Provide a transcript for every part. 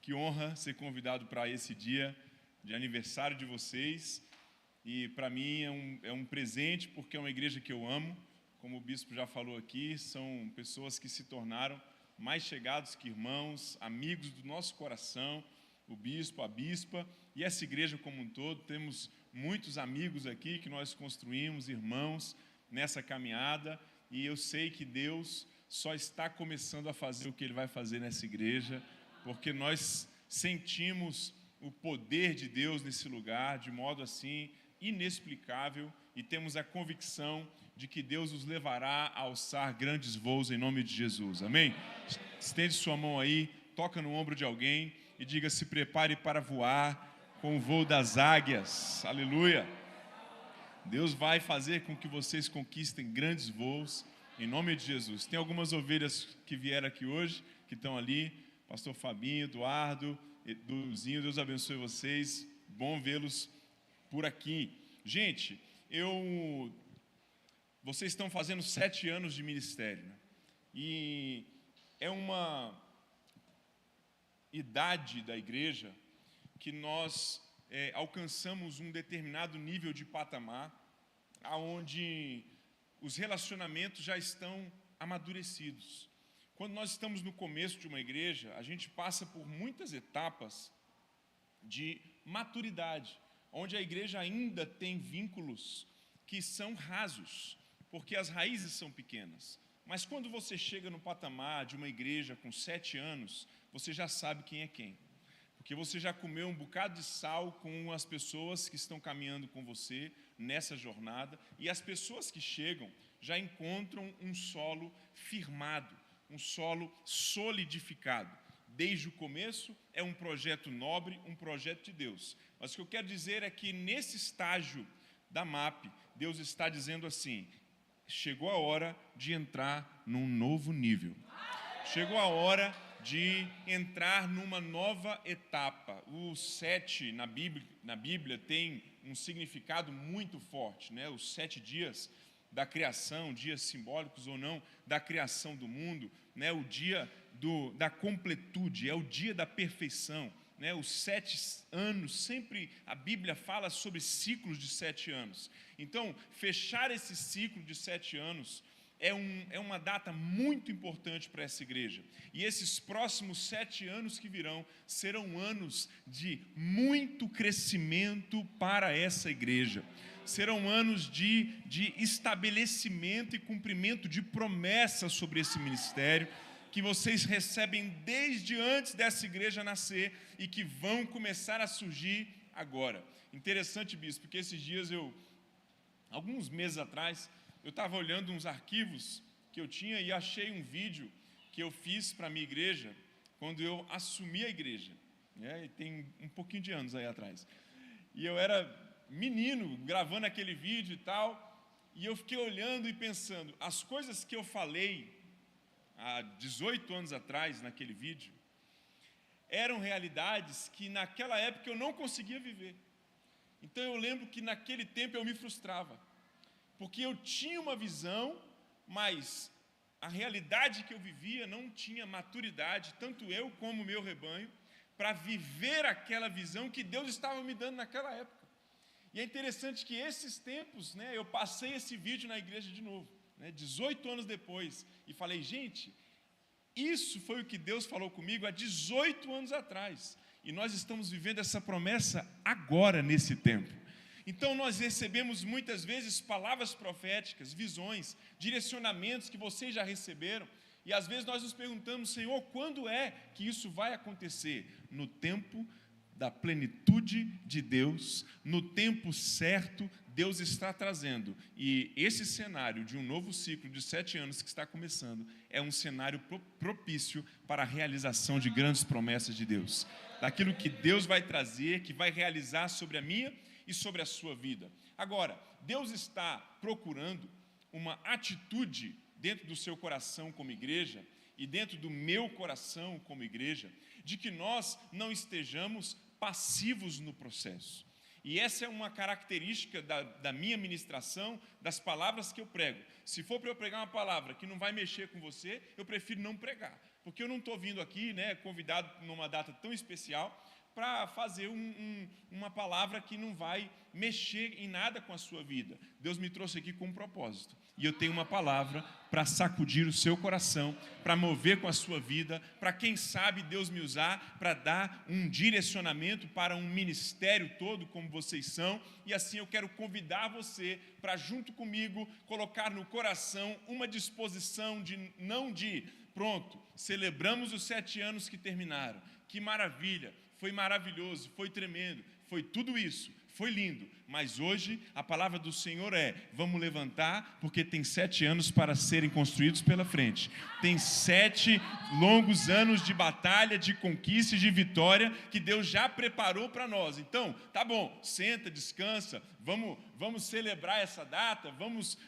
Que honra ser convidado para esse dia de aniversário de vocês. E para mim é um presente, porque é uma igreja que eu amo. Como o bispo já falou aqui, são pessoas que se tornaram mais chegados que irmãos, amigos do nosso coração, o bispo, a bispa e essa igreja como um todo. Temos muitos amigos aqui que nós construímos, irmãos, nessa caminhada, e eu sei que Deus só está começando a fazer o que Ele vai fazer nessa igreja, porque nós sentimos o poder de Deus nesse lugar, de modo assim inexplicável, e temos a convicção de que Deus os levará a alçar grandes voos em nome de Jesus, amém? Estende sua mão aí, toca no ombro de alguém e diga: se prepare para voar com o voo das águias, aleluia! Deus vai fazer com que vocês conquistem grandes voos em nome de Jesus. Tem algumas ovelhas que vieram aqui hoje, que estão ali, pastor Fabinho, Eduardo, Eduzinho, Deus abençoe vocês, bom vê-los por aqui. Gente, vocês estão fazendo 7 anos de ministério, né? E é uma idade da igreja que nós alcançamos um determinado nível de patamar, onde os relacionamentos já estão amadurecidos. Quando nós estamos no começo de uma igreja, a gente passa por muitas etapas de maturidade, onde a igreja ainda tem vínculos que são rasos, porque as raízes são pequenas. Mas quando você chega no patamar de uma igreja com 7 anos, você já sabe quem é quem, porque você já comeu um bocado de sal com as pessoas que estão caminhando com você nessa jornada, e as pessoas que chegam já encontram um solo firmado, um solo solidificado. Desde o começo é um projeto nobre, um projeto de Deus. Mas o que eu quero dizer é que nesse estágio da MAP, Deus está dizendo assim: chegou a hora de entrar num novo nível. Chegou a hora de entrar numa nova etapa. O 7 na Bíblia tem um significado muito forte, né? Os 7 dias da criação, dias simbólicos ou não, da criação do mundo, né? O dia da completude, é o dia da perfeição, né? Os 7 anos, sempre a Bíblia fala sobre ciclos de 7 anos. Então, fechar esse ciclo de 7 anos é uma data muito importante para essa igreja. E esses próximos 7 anos que virão serão anos de muito crescimento para essa igreja. Serão anos de estabelecimento e cumprimento de promessas sobre esse ministério, que vocês recebem desde antes dessa igreja nascer e que vão começar a surgir agora. Interessante, bispo, porque esses dias alguns meses atrás, eu estava olhando uns arquivos que eu tinha e achei um vídeo que eu fiz para a minha igreja quando eu assumi a igreja, né? E tem um pouquinho de anos aí atrás. E eu era menino gravando aquele vídeo e tal, e eu fiquei olhando e pensando, as coisas que eu falei há 18 anos atrás naquele vídeo eram realidades que naquela época eu não conseguia viver. Então eu lembro que naquele tempo eu me frustrava, porque eu tinha uma visão, mas a realidade que eu vivia não tinha maturidade, tanto eu como o meu rebanho, para viver aquela visão que Deus estava me dando naquela época. E é interessante que esses tempos, né, eu passei esse vídeo na igreja de novo, né, 18 anos depois, e falei: gente, isso foi o que Deus falou comigo há 18 anos atrás, e nós estamos vivendo essa promessa agora, nesse tempo. Então nós recebemos muitas vezes palavras proféticas, visões, direcionamentos que vocês já receberam, e às vezes nós nos perguntamos: Senhor, quando é que isso vai acontecer? No tempo da plenitude de Deus, no tempo certo, Deus está trazendo. E esse cenário de um novo ciclo de 7 anos que está começando é um cenário propício para a realização de grandes promessas de Deus, daquilo que Deus vai trazer, que vai realizar sobre a minha e sobre a sua vida. Agora, Deus está procurando uma atitude dentro do seu coração como igreja e dentro do meu coração como igreja, de que nós não estejamos passivos no processo. E essa é uma característica da minha ministração, das palavras que eu prego. Se for para eu pregar uma palavra que não vai mexer com você, eu prefiro não pregar, Porque eu não estou vindo aqui, né, convidado numa data tão especial, para fazer uma palavra que não vai mexer em nada com a sua vida. Deus me trouxe aqui com um propósito. E eu tenho uma palavra para sacudir o seu coração, para mover com a sua vida, para quem sabe Deus me usar para dar um direcionamento para um ministério todo como vocês são. E assim eu quero convidar você para junto comigo colocar no coração uma disposição pronto, celebramos os 7 anos que terminaram. Que maravilha! Foi maravilhoso, foi tremendo, foi tudo isso, foi lindo. Mas hoje a palavra do Senhor é: vamos levantar, porque tem 7 anos para serem construídos pela frente. Tem 7 longos anos de batalha, de conquista e de vitória que Deus já preparou para nós. Então, tá bom, senta, descansa, vamos celebrar essa data, vamos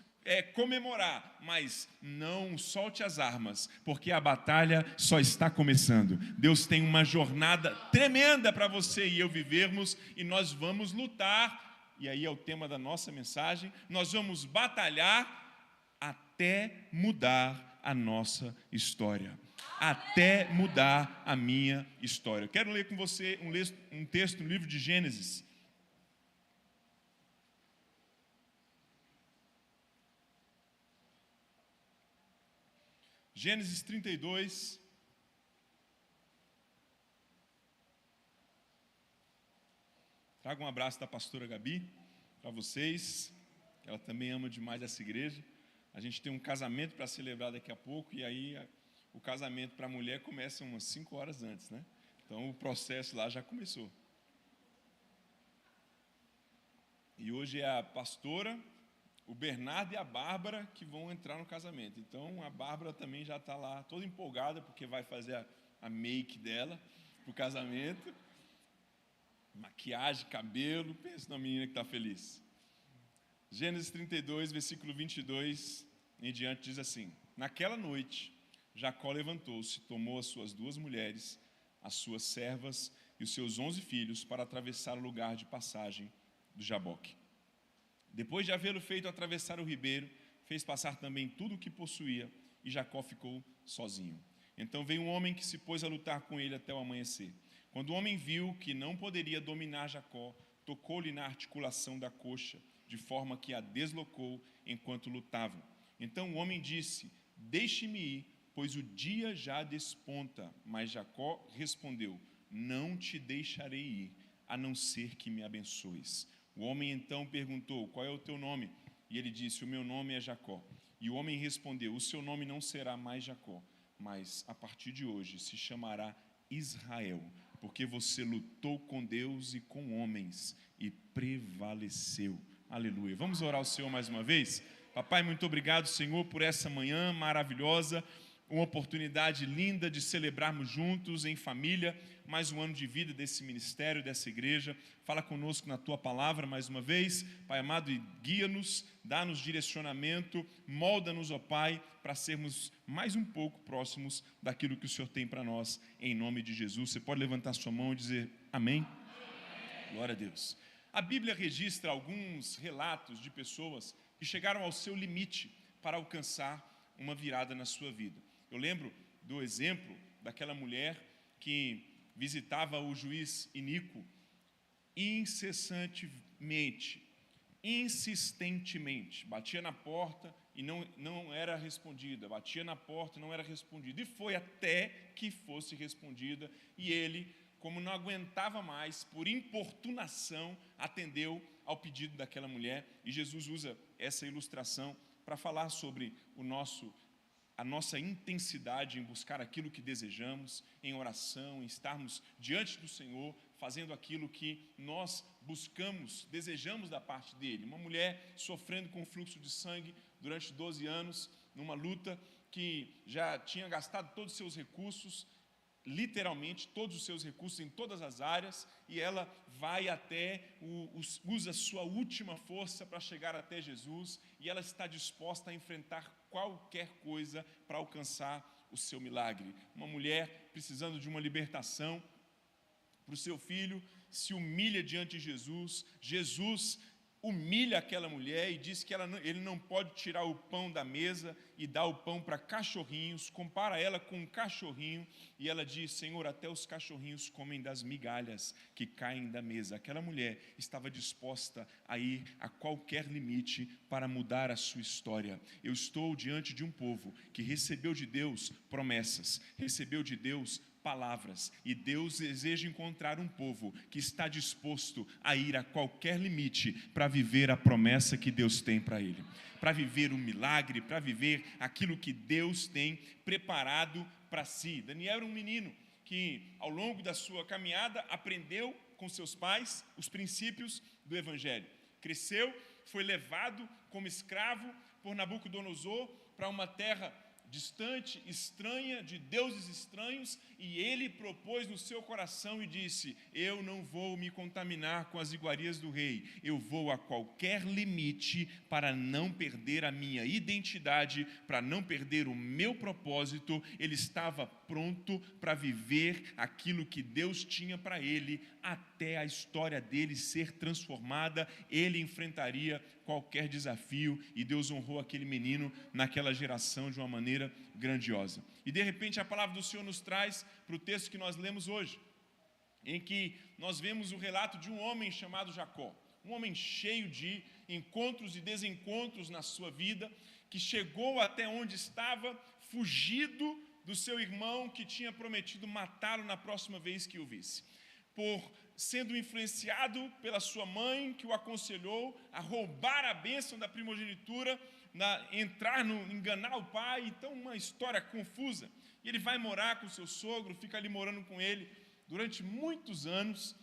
comemorar, mas não solte as armas, porque a batalha só está começando. Deus tem uma jornada tremenda para você e eu vivermos, e nós vamos lutar, e aí é o tema da nossa mensagem, nós vamos batalhar até mudar a nossa história, até mudar a minha história. Eu quero ler com você um texto no livro de Gênesis. Gênesis 32, trago um abraço da pastora Gabi para vocês, que ela também ama demais essa igreja. A gente tem um casamento para celebrar daqui a pouco, e aí o casamento para a mulher começa umas 5 horas antes, né? Então o processo lá já começou. E hoje é a pastora, o Bernardo e a Bárbara que vão entrar no casamento. Então a Bárbara também já está lá toda empolgada, porque vai fazer a make dela para o casamento. Maquiagem, cabelo, pensa na menina que está feliz. Gênesis 32, versículo 22 em diante diz assim: naquela noite Jacó levantou-se, tomou as suas 2 mulheres, as suas servas e os seus 11 filhos para atravessar o lugar de passagem do Jaboque. Depois de havê-lo feito atravessar o ribeiro, fez passar também tudo o que possuía, e Jacó ficou sozinho. Então veio um homem que se pôs a lutar com ele até o amanhecer. Quando o homem viu que não poderia dominar Jacó, tocou-lhe na articulação da coxa, de forma que a deslocou enquanto lutavam. Então o homem disse: deixe-me ir, pois o dia já desponta. Mas Jacó respondeu: não te deixarei ir, a não ser que me abençoes. O homem então perguntou: qual é o teu nome? E ele disse: o meu nome é Jacó. E o homem respondeu: o seu nome não será mais Jacó, mas a partir de hoje se chamará Israel, porque você lutou com Deus e com homens e prevaleceu. Aleluia. Vamos orar ao Senhor mais uma vez? Papai, muito obrigado, Senhor, por essa manhã maravilhosa, uma oportunidade linda de celebrarmos juntos, em família, mais um ano de vida desse ministério, dessa igreja. Fala conosco na Tua palavra mais uma vez, Pai amado, e guia-nos, dá-nos direcionamento, molda-nos, ó Pai, para sermos mais um pouco próximos daquilo que o Senhor tem para nós, em nome de Jesus. Você pode levantar sua mão e dizer amém? Glória a Deus. A Bíblia registra alguns relatos de pessoas que chegaram ao seu limite para alcançar uma virada na sua vida. Eu lembro do exemplo daquela mulher que visitava o juiz iníquo incessantemente, insistentemente, batia na porta e não era respondida, batia na porta e não era respondida, e foi até que fosse respondida, e ele, como não aguentava mais, por importunação, atendeu ao pedido daquela mulher. E Jesus usa essa ilustração para falar sobre a nossa intensidade em buscar aquilo que desejamos, em oração, em estarmos diante do Senhor, fazendo aquilo que nós buscamos, desejamos da parte dele. Uma mulher sofrendo com fluxo de sangue durante 12 anos, numa luta que já tinha gastado todos os seus recursos, literalmente todos os seus recursos em todas as áreas, e ela vai usa sua última força para chegar até Jesus, e ela está disposta a enfrentar qualquer coisa para alcançar o seu milagre. Uma mulher precisando de uma libertação para o seu filho, se humilha diante de Jesus. Jesus humilha aquela mulher e diz que ele não pode tirar o pão da mesa e dar o pão para cachorrinhos, compara ela com um cachorrinho, e ela diz: Senhor, até os cachorrinhos comem das migalhas que caem da mesa. Aquela mulher estava disposta a ir a qualquer limite para mudar a sua história. Eu estou diante de um povo que recebeu de Deus promessas, recebeu de Deus palavras, e Deus deseja encontrar um povo que está disposto a ir a qualquer limite para viver a promessa que Deus tem para ele, para viver um milagre, para viver aquilo que Deus tem preparado para si. Daniel era um menino que, ao longo da sua caminhada, aprendeu com seus pais os princípios do Evangelho. Cresceu, foi levado como escravo por Nabucodonosor para uma terra distante, estranha, de deuses estranhos, e ele propôs no seu coração e disse: eu não vou me contaminar com as iguarias do rei, eu vou a qualquer limite para não perder a minha identidade, para não perder o meu propósito. Ele estava pronto para viver aquilo que Deus tinha para ele, até a história dele ser transformada. Ele enfrentaria qualquer desafio, e Deus honrou aquele menino naquela geração de uma maneira grandiosa. E de repente a palavra do Senhor nos traz para o texto que nós lemos hoje, em que nós vemos o relato de um homem chamado Jacó, um homem cheio de encontros e desencontros na sua vida, que chegou até onde estava, fugido do seu irmão que tinha prometido matá-lo na próxima vez que o visse, sendo influenciado pela sua mãe, que o aconselhou a roubar a bênção da primogenitura, enganar o pai. Então, uma história confusa. E ele vai morar com seu sogro, fica ali morando com ele durante muitos anos,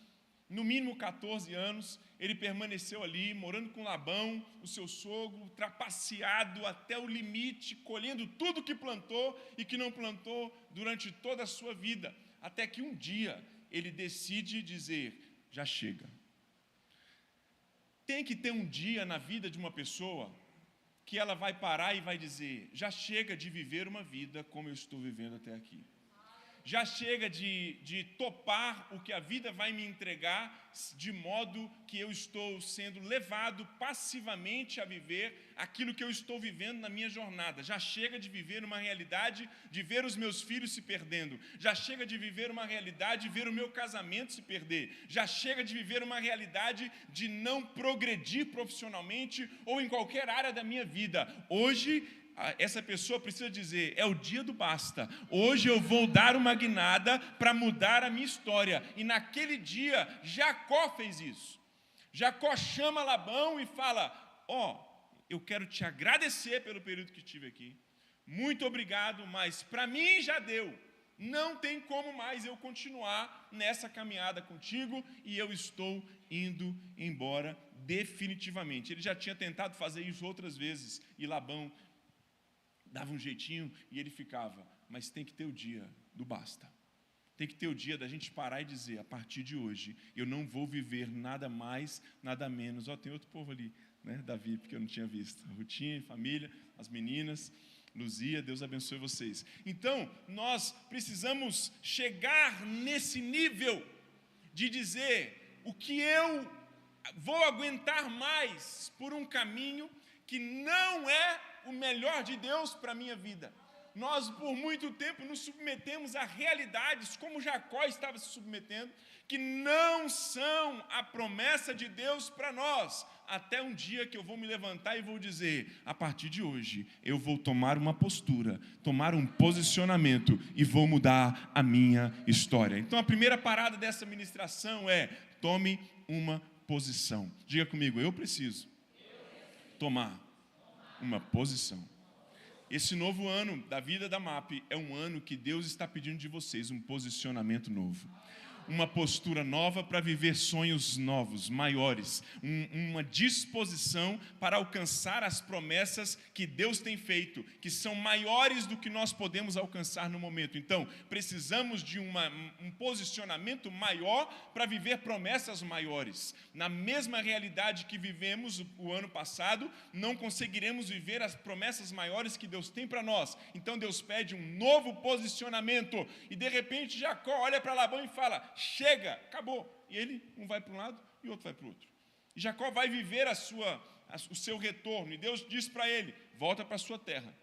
no mínimo 14 anos. Ele permaneceu ali, morando com Labão, o seu sogro, trapaceado até o limite, colhendo tudo que plantou e que não plantou durante toda a sua vida, até que um dia ele decide dizer: já chega. Tem que ter um dia na vida de uma pessoa que ela vai parar e vai dizer: já chega de viver uma vida como eu estou vivendo até aqui. Já chega de topar o que a vida vai me entregar, de modo que eu estou sendo levado passivamente a viver aquilo que eu estou vivendo na minha jornada. Já chega de viver uma realidade de ver os meus filhos se perdendo. Já chega de viver uma realidade de ver o meu casamento se perder. Já chega de viver uma realidade de não progredir profissionalmente ou em qualquer área da minha vida. Hoje, essa pessoa precisa dizer: é o dia do basta. Hoje eu vou dar uma guinada para mudar a minha história. E naquele dia, Jacó fez isso. Jacó chama Labão e fala: eu quero te agradecer pelo período que estive aqui. Muito obrigado, mas para mim já deu. Não tem como mais eu continuar nessa caminhada contigo, e eu estou indo embora definitivamente. Ele já tinha tentado fazer isso outras vezes, e Labão dava um jeitinho e ele ficava. Mas tem que ter o dia do basta. Tem que ter o dia da gente parar e dizer: a partir de hoje, eu não vou viver nada mais, nada menos. Tem outro povo ali, né? Davi, porque eu não tinha visto. Rutinha, família, as meninas, Luzia, Deus abençoe vocês. Então, nós precisamos chegar nesse nível de dizer: o que eu vou aguentar mais por um caminho que não é o melhor de Deus para a minha vida. Nós, por muito tempo, nos submetemos a realidades, como Jacó estava se submetendo, que não são a promessa de Deus para nós, até um dia que eu vou me levantar e vou dizer: a partir de hoje, eu vou tomar uma postura, tomar um posicionamento e vou mudar a minha história. Então, a primeira parada dessa ministração é: tome uma posição. Diga comigo: eu preciso tomar uma posição. Esse novo ano da vida da MAP é um ano que Deus está pedindo de vocês um posicionamento novo, uma postura nova para viver sonhos novos, maiores, uma disposição para alcançar as promessas que Deus tem feito, que são maiores do que nós podemos alcançar no momento. Então, precisamos de um posicionamento maior para viver promessas maiores. Na mesma realidade que vivemos o ano passado, não conseguiremos viver as promessas maiores que Deus tem para nós. Então, Deus pede um novo posicionamento, e de repente Jacó olha para Labão e fala: chega, acabou. E ele, um vai para um lado e o outro vai para o outro. E Jacó vai viver o seu retorno. E Deus diz para ele: volta para a sua terra,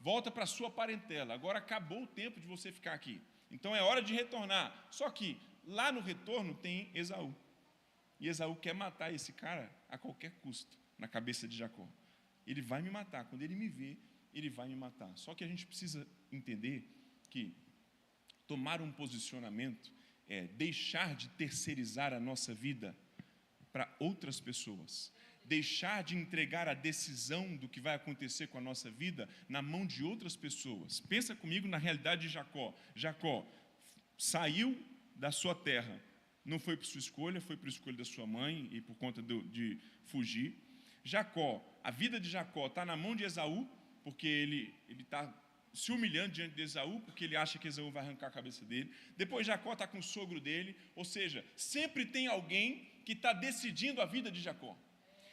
volta para a sua parentela. Agora acabou o tempo de você ficar aqui. Então é hora de retornar. Só que lá no retorno tem Esaú. E Esaú quer matar esse cara a qualquer custo, na cabeça de Jacó. Ele vai me matar. Quando ele me vê, ele vai me matar. Só que a gente precisa entender que tomar um posicionamento é deixar de terceirizar a nossa vida para outras pessoas. Deixar de entregar a decisão do que vai acontecer com a nossa vida na mão de outras pessoas. Pensa comigo na realidade de Jacó. Jacó saiu da sua terra. Não foi por sua escolha, foi por escolha da sua mãe e por conta de fugir. Jacó, a vida de Jacó está na mão de Esaú, porque ele está se humilhando diante de Esaú, porque ele acha que Esaú vai arrancar a cabeça dele. Depois Jacó está com o sogro dele, ou seja, sempre tem alguém que está decidindo a vida de Jacó.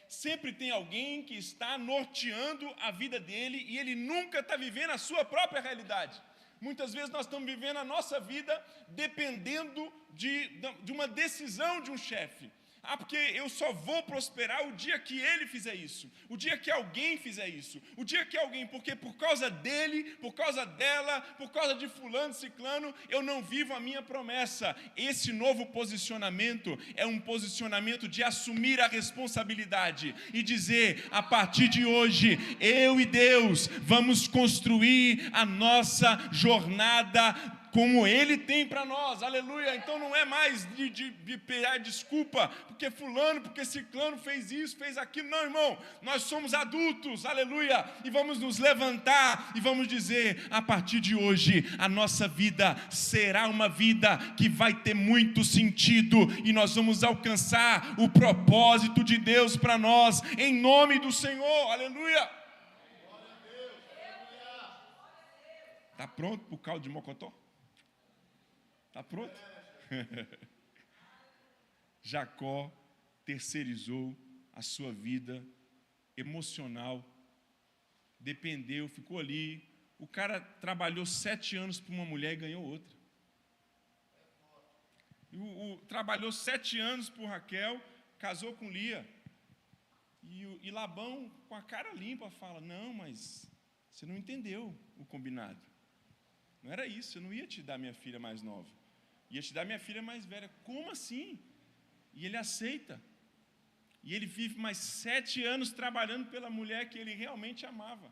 Sempre tem alguém que está norteando a vida dele e ele nunca está vivendo a sua própria realidade. Muitas vezes nós estamos vivendo a nossa vida dependendo de uma decisão de um chefe. Porque eu só vou prosperar o dia que ele fizer isso, o dia que alguém fizer isso, o dia que alguém, porque por causa dele, por causa dela, por causa de fulano, ciclano, eu não vivo a minha promessa. Esse novo posicionamento é um posicionamento de assumir a responsabilidade e dizer: a partir de hoje, eu e Deus vamos construir a nossa jornada como Ele tem para nós, aleluia. Então não é mais de pedir desculpa, porque fulano, porque ciclano fez isso, fez aquilo. Não, irmão, nós somos adultos, aleluia, e vamos nos levantar e vamos dizer: a partir de hoje, a nossa vida será uma vida que vai ter muito sentido, e nós vamos alcançar o propósito de Deus para nós, em nome do Senhor, aleluia. Está pronto para o caldo de mocotó? Está pronto? Jacó terceirizou a sua vida emocional, dependeu, ficou ali. O cara trabalhou 7 anos para uma mulher e ganhou outra. Trabalhou 7 anos por Raquel, casou com Lia. E Labão, com a cara limpa, fala: não, mas você não entendeu o combinado. Não era isso, eu não ia te dar minha filha mais nova. Ia te dar minha filha mais velha. Como assim? E ele aceita. E ele vive mais 7 anos trabalhando pela mulher que ele realmente amava.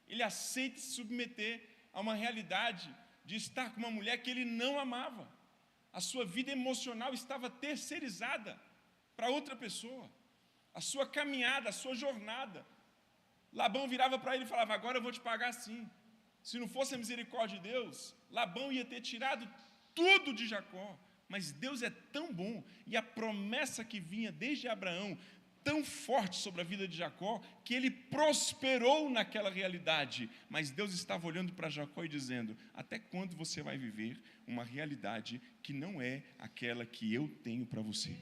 Ele aceita se submeter a uma realidade de estar com uma mulher que ele não amava. A sua vida emocional estava terceirizada para outra pessoa. A sua caminhada, a sua jornada. Labão virava para ele e falava: agora eu vou te pagar sim. Se não fosse a misericórdia de Deus, Labão ia ter tirado tudo de Jacó. Mas Deus é tão bom, e a promessa que vinha desde Abraão, tão forte sobre a vida de Jacó, que ele prosperou naquela realidade. Mas Deus estava olhando para Jacó e dizendo: até quando você vai viver uma realidade que não é aquela que eu tenho para você?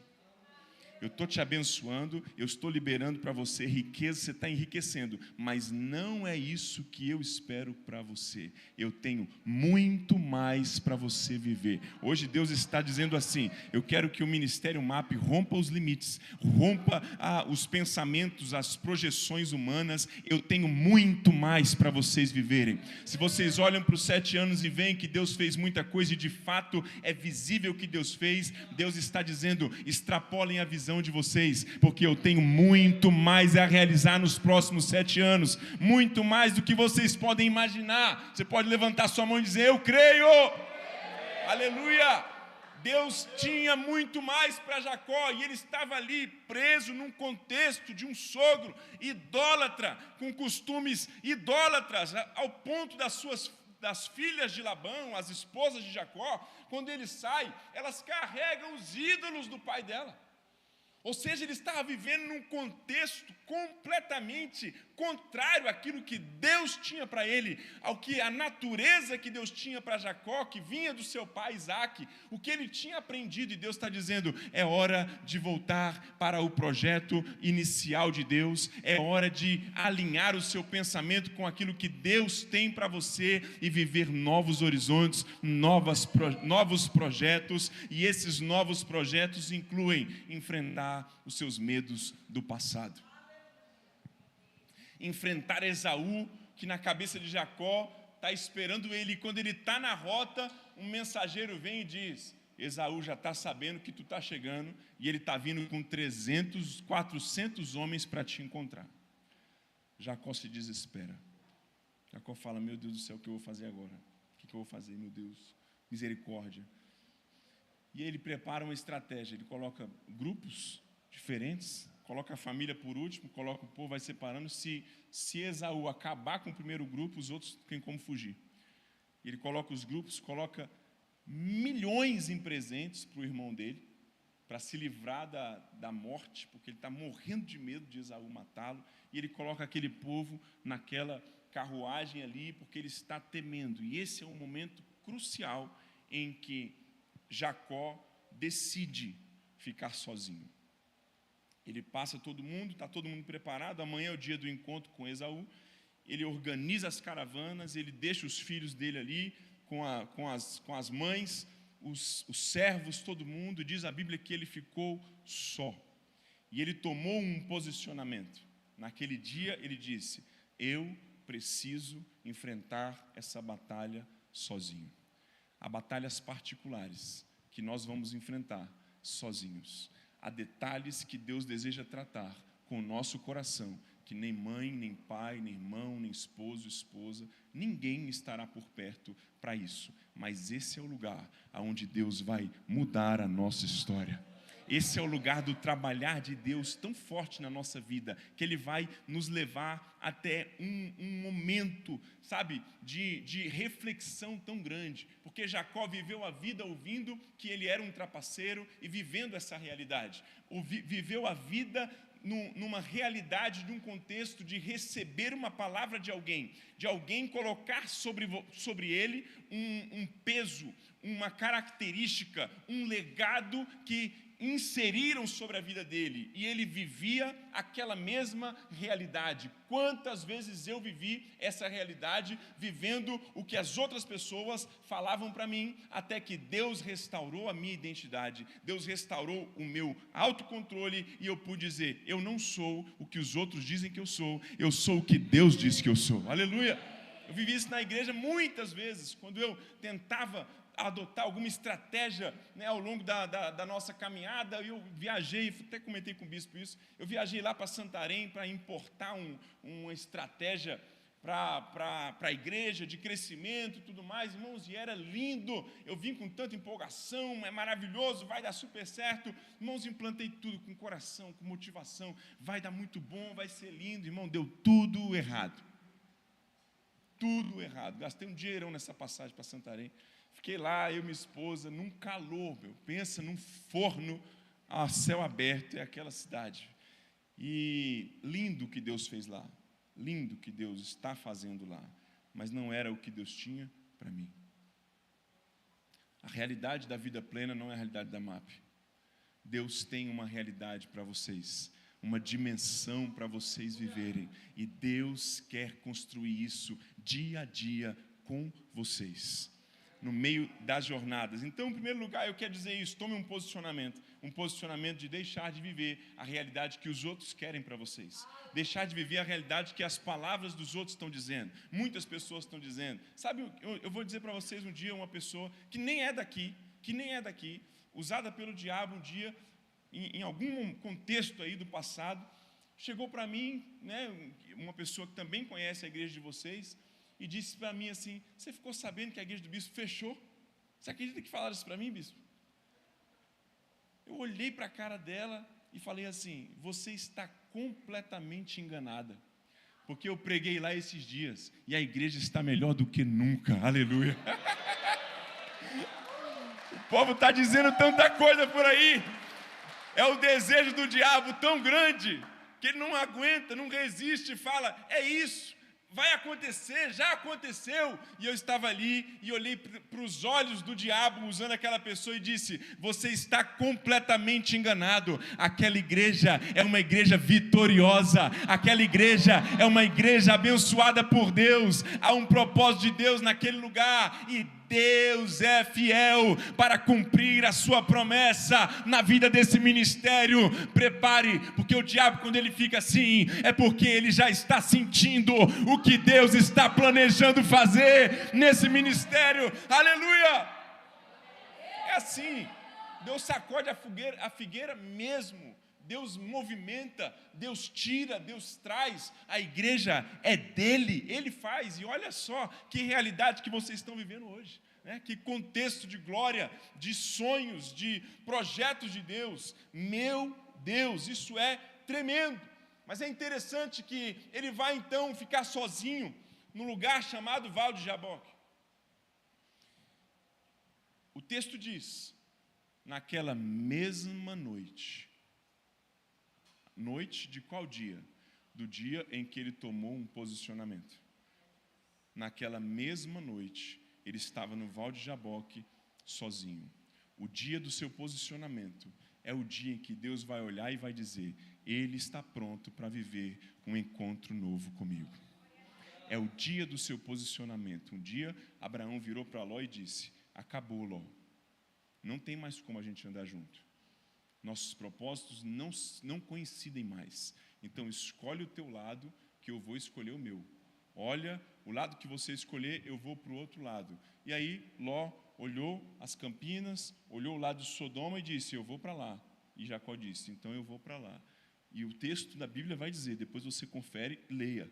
Eu estou te abençoando, eu estou liberando para você riqueza, você está enriquecendo, mas não é isso que eu espero para você. Eu tenho muito mais para você viver. Hoje Deus está dizendo assim: eu quero que o Ministério MAP rompa os limites, rompa os pensamentos, as projeções humanas. Eu tenho muito mais para vocês viverem. Se vocês olham para os 7 anos e veem que Deus fez muita coisa, e de fato é visível que Deus fez, Deus está dizendo: extrapolem a visão de vocês, porque eu tenho muito mais a realizar nos próximos 7 anos, muito mais do que vocês podem imaginar. Você pode levantar sua mão e dizer: eu creio. Aleluia. Deus tinha muito mais para Jacó, e ele estava ali preso num contexto de um sogro idólatra, com costumes idólatras, ao ponto das filhas de Labão, as esposas de Jacó, quando ele sai, elas carregam os ídolos do pai dela. Ou seja, ele estava vivendo num contexto completamente contrário àquilo que Deus tinha para ele, ao que a natureza que Deus tinha para Jacó, que vinha do seu pai Isaque, o que ele tinha aprendido. E Deus está dizendo: é hora de voltar para o projeto inicial de Deus, é hora de alinhar o seu pensamento com aquilo que Deus tem para você e viver novos horizontes, novos projetos. E esses novos projetos incluem enfrentar enfrentar os seus medos do passado. Enfrentar Esaú, que na cabeça de Jacó está esperando ele, e quando ele está na rota, um mensageiro vem e diz: Esaú já está sabendo que tu está chegando, e ele está vindo com 300, 400 homens para te encontrar. Jacó se desespera. Jacó fala: meu Deus do céu, o que eu vou fazer agora? O que eu vou fazer, meu Deus? Misericórdia. E ele prepara uma estratégia, ele coloca grupos diferentes, coloca a família por último, coloca o povo, vai separando. Se Esaú acabar com o primeiro grupo, os outros têm como fugir. Ele coloca os grupos, coloca milhões em presentes para o irmão dele, para se livrar da morte, porque ele está morrendo de medo de Esaú matá-lo, e ele coloca aquele povo naquela carruagem ali, porque ele está temendo. E esse é um momento crucial em que Jacó decide ficar sozinho. Ele passa todo mundo, está todo mundo preparado, amanhã é o dia do encontro com Esaú, ele organiza as caravanas, ele deixa os filhos dele ali, com as mães, os servos, todo mundo. Diz a Bíblia que ele ficou só, e ele tomou um posicionamento. Naquele dia ele disse: eu preciso enfrentar essa batalha sozinho. Há batalhas particulares que nós vamos enfrentar sozinhos. Há detalhes que Deus deseja tratar com o nosso coração, que nem mãe, nem pai, nem irmão, nem esposo, esposa, ninguém estará por perto para isso. Mas esse é o lugar onde Deus vai mudar a nossa história. Esse é o lugar do trabalhar de Deus tão forte na nossa vida, que Ele vai nos levar até um momento, sabe, de reflexão tão grande. Porque Jacó viveu a vida ouvindo que ele era um trapaceiro e vivendo essa realidade. Viveu a vida numa realidade, de um contexto de receber uma palavra de alguém colocar sobre ele um peso, uma característica, um legado que inseriram sobre a vida dele, e ele vivia aquela mesma realidade. Quantas vezes eu vivi essa realidade, vivendo o que as outras pessoas falavam para mim, até que Deus restaurou a minha identidade, Deus restaurou o meu autocontrole, e eu pude dizer: eu não sou o que os outros dizem que eu sou o que Deus diz que eu sou. Aleluia! Eu vivi isso na igreja muitas vezes, quando eu tentava adotar alguma estratégia, né, ao longo da nossa caminhada. Eu viajei, até comentei com o bispo isso, eu viajei lá para Santarém para importar uma estratégia para a igreja, de crescimento e tudo mais, irmãos, e era lindo. Eu vim com tanta empolgação, é maravilhoso, vai dar super certo. Irmãos, implantei tudo com coração, com motivação, vai dar muito bom, vai ser lindo. Irmão, deu tudo errado. Tudo errado. Gastei um dinheirão nessa passagem para Santarém. Fiquei lá, eu e minha esposa, num calor, pensa num forno a céu aberto, é aquela cidade. E lindo o que Deus fez lá, lindo o que Deus está fazendo lá, mas não era o que Deus tinha para mim. A realidade da vida plena não é a realidade da MAP. Deus tem uma realidade para vocês, uma dimensão para vocês viverem, e Deus quer construir isso dia a dia com vocês, no meio das jornadas. Então, em primeiro lugar, eu quero dizer isso: tome um posicionamento de deixar de viver a realidade que os outros querem para vocês, deixar de viver a realidade que as palavras dos outros estão dizendo, muitas pessoas estão dizendo. Sabe, eu vou dizer para vocês um dia, uma pessoa que nem é daqui, usada pelo diabo um dia, em algum contexto aí do passado, chegou para mim, né, uma pessoa que também conhece a igreja de vocês, e disse para mim assim: você ficou sabendo que a igreja do bispo fechou? Você acredita que falaram isso para mim, bispo? Eu olhei para a cara dela e falei assim: você está completamente enganada, porque eu preguei lá esses dias, e a igreja está melhor do que nunca. Aleluia! O povo está dizendo tanta coisa por aí, é o desejo do diabo tão grande, que ele não aguenta, não resiste, e fala: é isso, vai acontecer, já aconteceu. E eu estava ali e olhei para os olhos do diabo usando aquela pessoa e disse: você está completamente enganado. Aquela igreja é uma igreja vitoriosa, aquela igreja é uma igreja abençoada por Deus, há um propósito de Deus naquele lugar, e Deus é fiel para cumprir a sua promessa na vida desse ministério. Prepare, porque o diabo, quando ele fica assim, é porque ele já está sentindo o que Deus está planejando fazer nesse ministério. Aleluia! É assim, Deus sacode a figueira mesmo. Deus movimenta, Deus tira, Deus traz. A igreja é dele, ele faz. E olha só que realidade que vocês estão vivendo hoje, né? Que contexto de glória, de sonhos, de projetos de Deus. Meu Deus, isso é tremendo. Mas é interessante que ele vai então ficar sozinho num lugar chamado Val de Jaboque. O texto diz: naquela mesma noite. Noite de qual dia? Do dia em que ele tomou um posicionamento. Naquela mesma noite, ele estava no Val de Jaboque, sozinho. O dia do seu posicionamento é o dia em que Deus vai olhar e vai dizer: ele está pronto para viver um encontro novo comigo. É o dia do seu posicionamento. Um dia, Abraão virou para Ló e disse: acabou, Ló. Não tem mais como a gente andar junto. Nossos propósitos não coincidem mais. Então escolhe o teu lado, que eu vou escolher o meu. Olha, o lado que você escolher, eu vou para o outro lado. E aí Ló olhou as campinas, olhou o lado de Sodoma e disse: eu vou para lá. E Jacó disse: então eu vou para lá. E o texto da Bíblia vai dizer, depois você confere, leia.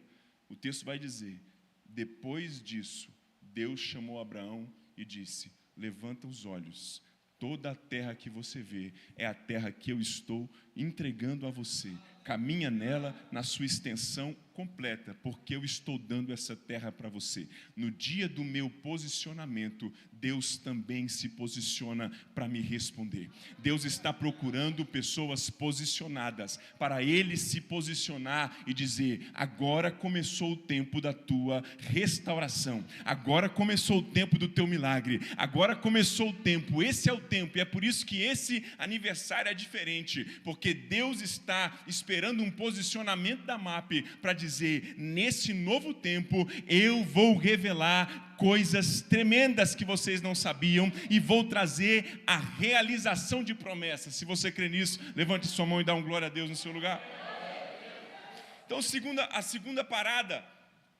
O texto vai dizer: depois disso, Deus chamou Abraão e disse: levanta os olhos. Toda a terra que você vê é a terra que eu estou entregando a você. Caminha nela na sua extensão completa, porque eu estou dando essa terra para você. No dia do meu posicionamento, Deus também se posiciona para me responder. Deus está procurando pessoas posicionadas para Ele se posicionar e dizer: agora começou o tempo da tua restauração, agora começou o tempo do teu milagre, agora começou o tempo, esse é o tempo. E é por isso que esse aniversário é diferente, porque Deus está esperando um posicionamento da MAP para dizer: nesse novo tempo eu vou revelar coisas tremendas que vocês não sabiam e vou trazer a realização de promessas. Se você crê nisso, levante sua mão e dá um glória a Deus no seu lugar. Então a segunda parada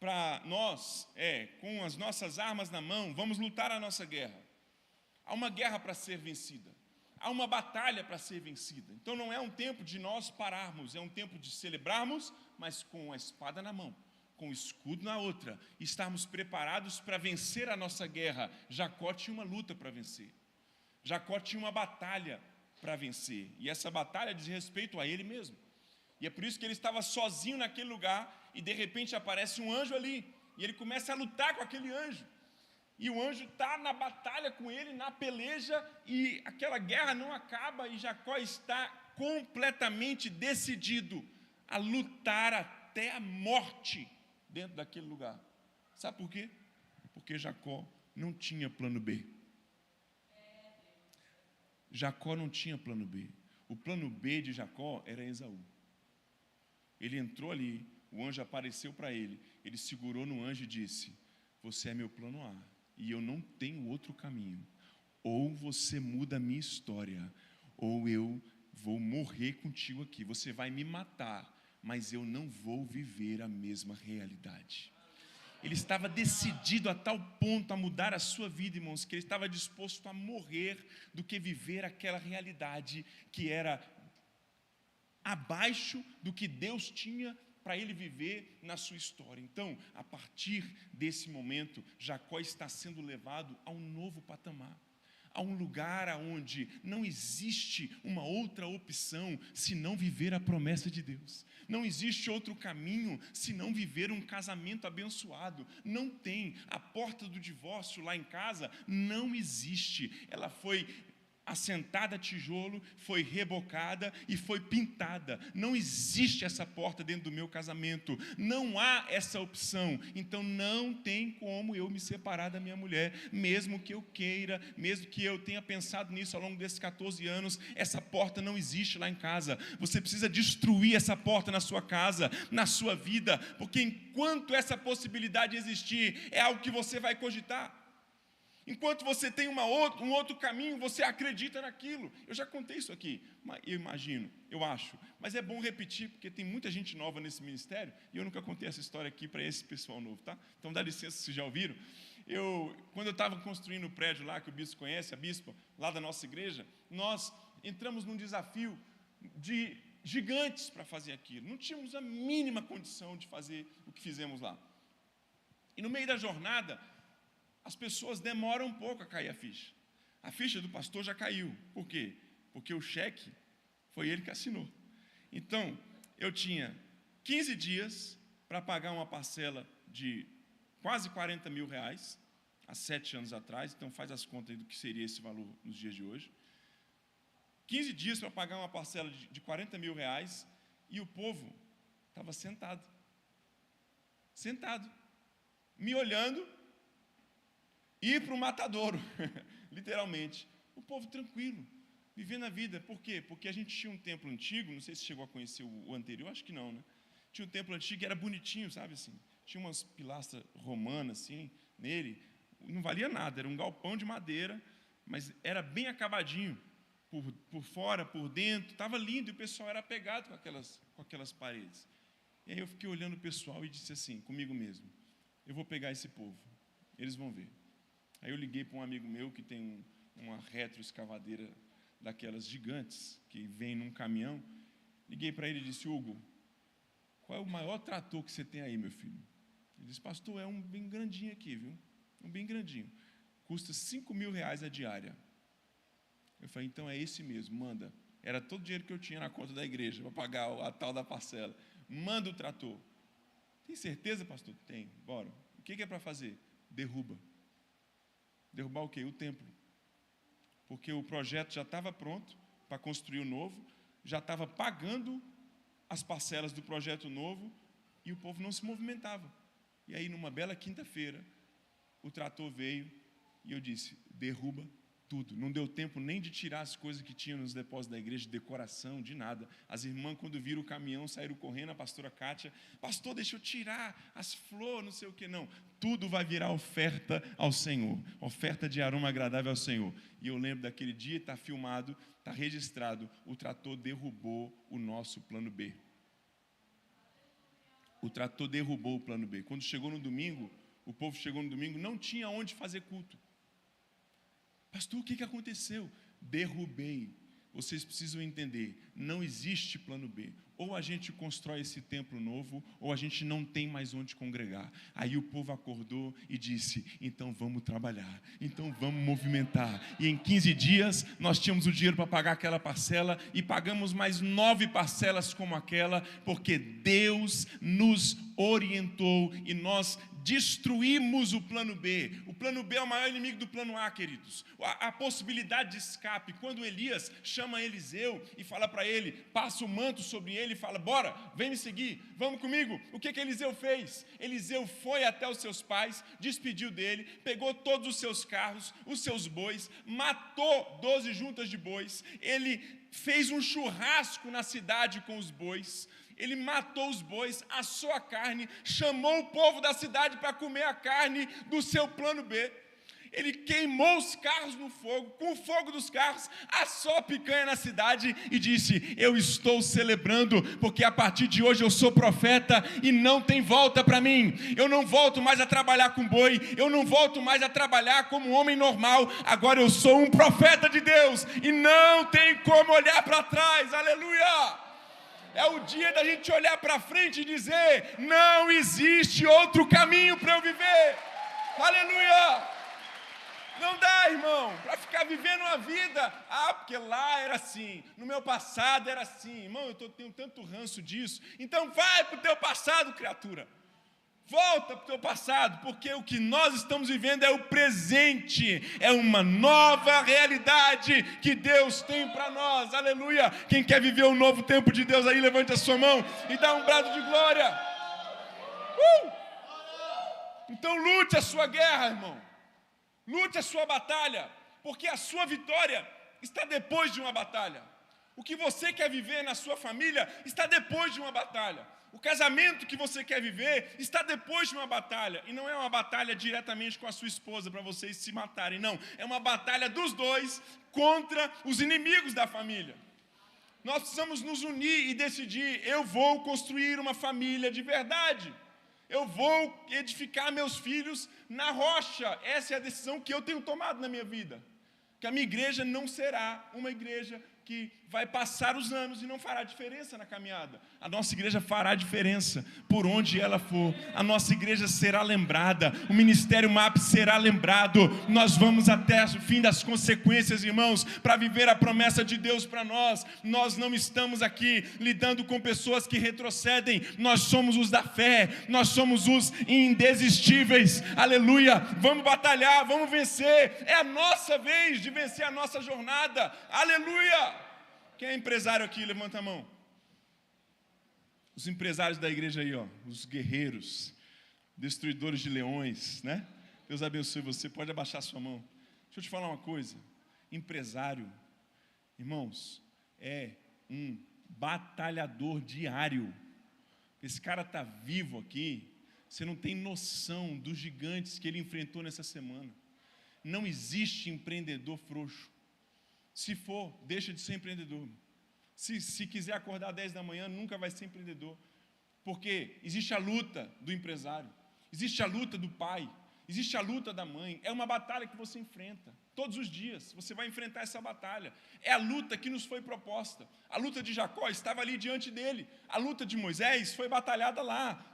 para nós é: com as nossas armas na mão, vamos lutar a nossa guerra. Há uma guerra para ser vencida. Há uma batalha para ser vencida. Então não é um tempo de nós pararmos, é um tempo de celebrarmos, mas com a espada na mão, com o escudo na outra, estarmos preparados para vencer a nossa guerra. Jacó tinha uma luta para vencer. Jacó tinha uma batalha para vencer. E essa batalha diz respeito a ele mesmo. E é por isso que ele estava sozinho naquele lugar e de repente aparece um anjo ali. E ele começa a lutar com aquele anjo. E o anjo está na batalha com ele, na peleja, e aquela guerra não acaba, e Jacó está completamente decidido a lutar até a morte dentro daquele lugar. Sabe por quê? Porque Jacó não tinha plano B. Jacó não tinha plano B. O plano B de Jacó era Esaú. Ele entrou ali, o anjo apareceu para ele, ele segurou no anjo e disse: você é meu plano A. E eu não tenho outro caminho. Ou você muda a minha história, ou eu vou morrer contigo aqui. Você vai me matar, mas eu não vou viver a mesma realidade. Ele estava decidido a tal ponto a mudar a sua vida, irmãos, que ele estava disposto a morrer do que viver aquela realidade que era abaixo do que Deus tinha para ele viver na sua história. Então, a partir desse momento, Jacó está sendo levado a um novo patamar, a um lugar onde não existe uma outra opção senão viver a promessa de Deus. Não existe outro caminho senão viver um casamento abençoado. Não tem. A porta do divórcio lá em casa não existe. Ela foi assentada a tijolo, foi rebocada e foi pintada. Não existe essa porta dentro do meu casamento. Não há essa opção. Então não tem como eu me separar da minha mulher, mesmo que eu queira, mesmo que eu tenha pensado nisso ao longo desses 14 anos. Essa porta não existe lá em casa. Você precisa destruir essa porta na sua casa, na sua vida, porque enquanto essa possibilidade existir, é algo que você vai cogitar. Enquanto você tem um outro caminho, você acredita naquilo. Eu já contei isso aqui, eu imagino, eu acho. Mas é bom repetir, porque tem muita gente nova nesse ministério, e eu nunca contei essa história aqui para esse pessoal novo, tá? Então dá licença se já ouviram. Quando eu estava construindo o prédio lá, que o bispo conhece, a bispa, lá da nossa igreja, nós entramos num desafio de gigantes para fazer aquilo. Não tínhamos a mínima condição de fazer o que fizemos lá. E no meio da jornada, as pessoas demoram um pouco a cair a ficha. A ficha do pastor já caiu. Por quê? Porque o cheque foi ele que assinou. Então, eu tinha 15 dias para pagar uma parcela de quase 40 mil reais, há 7 anos atrás, então faz as contas aí do que seria esse valor nos dias de hoje. 15 dias para pagar uma parcela de 40 mil reais, e o povo estava sentado, me olhando, ir para o matadouro, literalmente. O povo tranquilo, vivendo a vida. Por quê? Porque a gente tinha um templo antigo, não sei se chegou a conhecer o anterior, acho que não, né? Tinha um templo antigo que era bonitinho, sabe assim? Tinha umas pilastras romanas assim, nele, não valia nada, era um galpão de madeira, mas era bem acabadinho, por fora, por dentro, estava lindo, e o pessoal era apegado com aquelas paredes. E aí eu fiquei olhando o pessoal e disse assim, comigo mesmo, eu vou pegar esse povo, eles vão ver. Aí eu liguei para um amigo meu que tem uma retroescavadeira daquelas gigantes, que vem num caminhão, liguei para ele e disse, Hugo, qual é o maior trator que você tem aí, meu filho? Ele disse, pastor, é um bem grandinho aqui, viu? Um bem grandinho. Custa 5 mil reais a diária. Eu falei, então é esse mesmo, manda. Era todo o dinheiro que eu tinha na conta da igreja para pagar a tal da parcela. Manda o trator. Tem certeza, pastor? Tem. Bora. O que é para fazer? Derruba. Derrubar o quê? O templo. Porque o projeto já estava pronto para construir o novo, já estava pagando as parcelas do projeto novo, e o povo não se movimentava. E aí, numa bela quinta-feira, o trator veio e eu disse, derruba tudo. Não deu tempo nem de tirar as coisas que tinham nos depósitos da igreja, de decoração, de nada. As irmãs, quando viram o caminhão, saíram correndo, a pastora Kátia, pastor, deixa eu tirar as flores, não sei o que, não. Tudo vai virar oferta ao Senhor, oferta de aroma agradável ao Senhor. E eu lembro daquele dia, está filmado, está registrado, o trator derrubou o nosso plano B. O trator derrubou o plano B. Quando chegou no domingo, o povo chegou no domingo, não tinha onde fazer culto. Pastor, o que aconteceu? Derrubei. Vocês precisam entender, não existe plano B. Ou a gente constrói esse templo novo, ou a gente não tem mais onde congregar. Aí o povo acordou e disse, então vamos trabalhar, então vamos movimentar. E em 15 dias, nós tínhamos o dinheiro para pagar aquela parcela, e pagamos mais 9 parcelas como aquela, porque Deus nos orientou, e nós destruímos o plano B. O plano B é o maior inimigo do plano A, queridos. A possibilidade de escape. Quando Elias chama Eliseu e fala para ele, passa o manto sobre ele e fala, bora, vem me seguir, vamos comigo. O que Eliseu fez? Eliseu foi até os seus pais, despediu dele, pegou todos os seus carros, os seus bois, matou 12 juntas de bois, ele fez um churrasco na cidade com os bois, ele matou os bois, assou a carne, chamou o povo da cidade para comer a carne do seu plano B. Ele queimou os carros no fogo, com o fogo dos carros, assou a picanha na cidade e disse, eu estou celebrando, porque a partir de hoje eu sou profeta e não tem volta para mim. Eu não volto mais a trabalhar com boi, eu não volto mais a trabalhar como um homem normal, agora eu sou um profeta de Deus e não tem como olhar para trás, aleluia! É o dia da gente olhar para frente e dizer, não existe outro caminho para eu viver, aleluia! Não dá, irmão, para ficar vivendo uma vida, porque lá era assim, no meu passado era assim, irmão, eu tenho tanto ranço disso, então vai para o teu passado, criatura, volta para o teu passado, porque o que nós estamos vivendo é o presente, é uma nova realidade que Deus tem para nós, aleluia. Quem quer viver um novo tempo de Deus aí, levante a sua mão e dá um brado de glória. Então lute a sua guerra, irmão, lute a sua batalha, porque a sua vitória está depois de uma batalha. O que você quer viver na sua família está depois de uma batalha. O casamento que você quer viver está depois de uma batalha. E não é uma batalha diretamente com a sua esposa para vocês se matarem, não. É uma batalha dos dois contra os inimigos da família. Nós precisamos nos unir e decidir: eu vou construir uma família de verdade. Eu vou edificar meus filhos na rocha. Essa é a decisão que eu tenho tomado na minha vida. Que a minha igreja não será uma igreja que vai passar os anos e não fará diferença na caminhada. A nossa igreja fará diferença por onde ela for. A nossa igreja será lembrada. O Ministério MAP será lembrado. Nós vamos até o fim das consequências, irmãos, para viver a promessa de Deus para nós. Nós não estamos aqui lidando com pessoas que retrocedem. Nós somos os da fé. Nós somos os indesistíveis. Aleluia. Vamos batalhar, vamos vencer. É a nossa vez de vencer a nossa jornada. Aleluia. Quem é empresário aqui? Levanta a mão. Os empresários da igreja aí, ó, os guerreiros, destruidores de leões, né? Deus abençoe você, pode abaixar sua mão. Deixa eu te falar uma coisa. Empresário, irmãos, é um batalhador diário. Esse cara está vivo aqui, você não tem noção dos gigantes que ele enfrentou nessa semana. Não existe empreendedor frouxo. Se for, deixa de ser empreendedor. Se quiser acordar às 10 da manhã, nunca vai ser empreendedor. Porque existe a luta do empresário, existe a luta do pai, existe a luta da mãe. É uma batalha que você enfrenta. Todos os dias você vai enfrentar essa batalha. É a luta que nos foi proposta. A luta de Jacó estava ali diante dele. A luta de Moisés foi batalhada lá.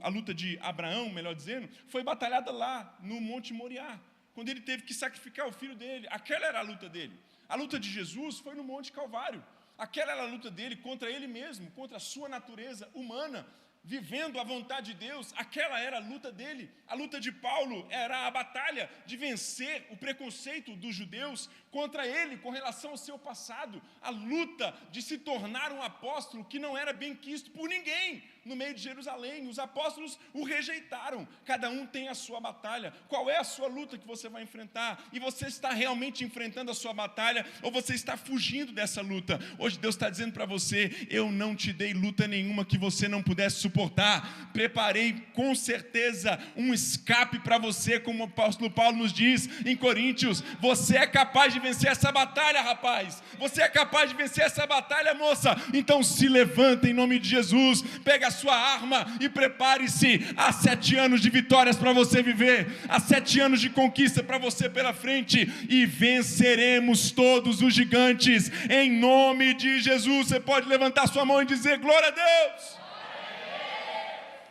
A luta de Abraão, melhor dizendo, foi batalhada lá no Monte Moriá, quando ele teve que sacrificar o filho dele. Aquela era a luta dele. A luta de Jesus foi no Monte Calvário. Aquela era a luta dele contra ele mesmo, contra a sua natureza humana, vivendo a vontade de Deus. Aquela era a luta dele. A luta de Paulo era a batalha de vencer o preconceito dos judeus contra ele com relação ao seu passado. A luta de se tornar um apóstolo que não era bem quisto por ninguém no meio de Jerusalém. Os apóstolos o rejeitaram. Cada um tem a sua batalha. Qual é a sua luta que você vai enfrentar? E você está realmente enfrentando a sua batalha ou você está fugindo dessa luta? Hoje Deus está dizendo para você: eu não te dei luta nenhuma que você não pudesse suportar. Preparei com certeza um escape para você, como o apóstolo Paulo nos diz em Coríntios. Você é capaz de vencer essa batalha, rapaz. Você é capaz de vencer essa batalha, moça. Então se levanta em nome de Jesus, pega a sua arma e prepare-se. Há 7 anos de vitórias para você viver, há 7 anos de conquista para você pela frente, e venceremos todos os gigantes em nome de Jesus. Você pode levantar sua mão e dizer: glória a Deus.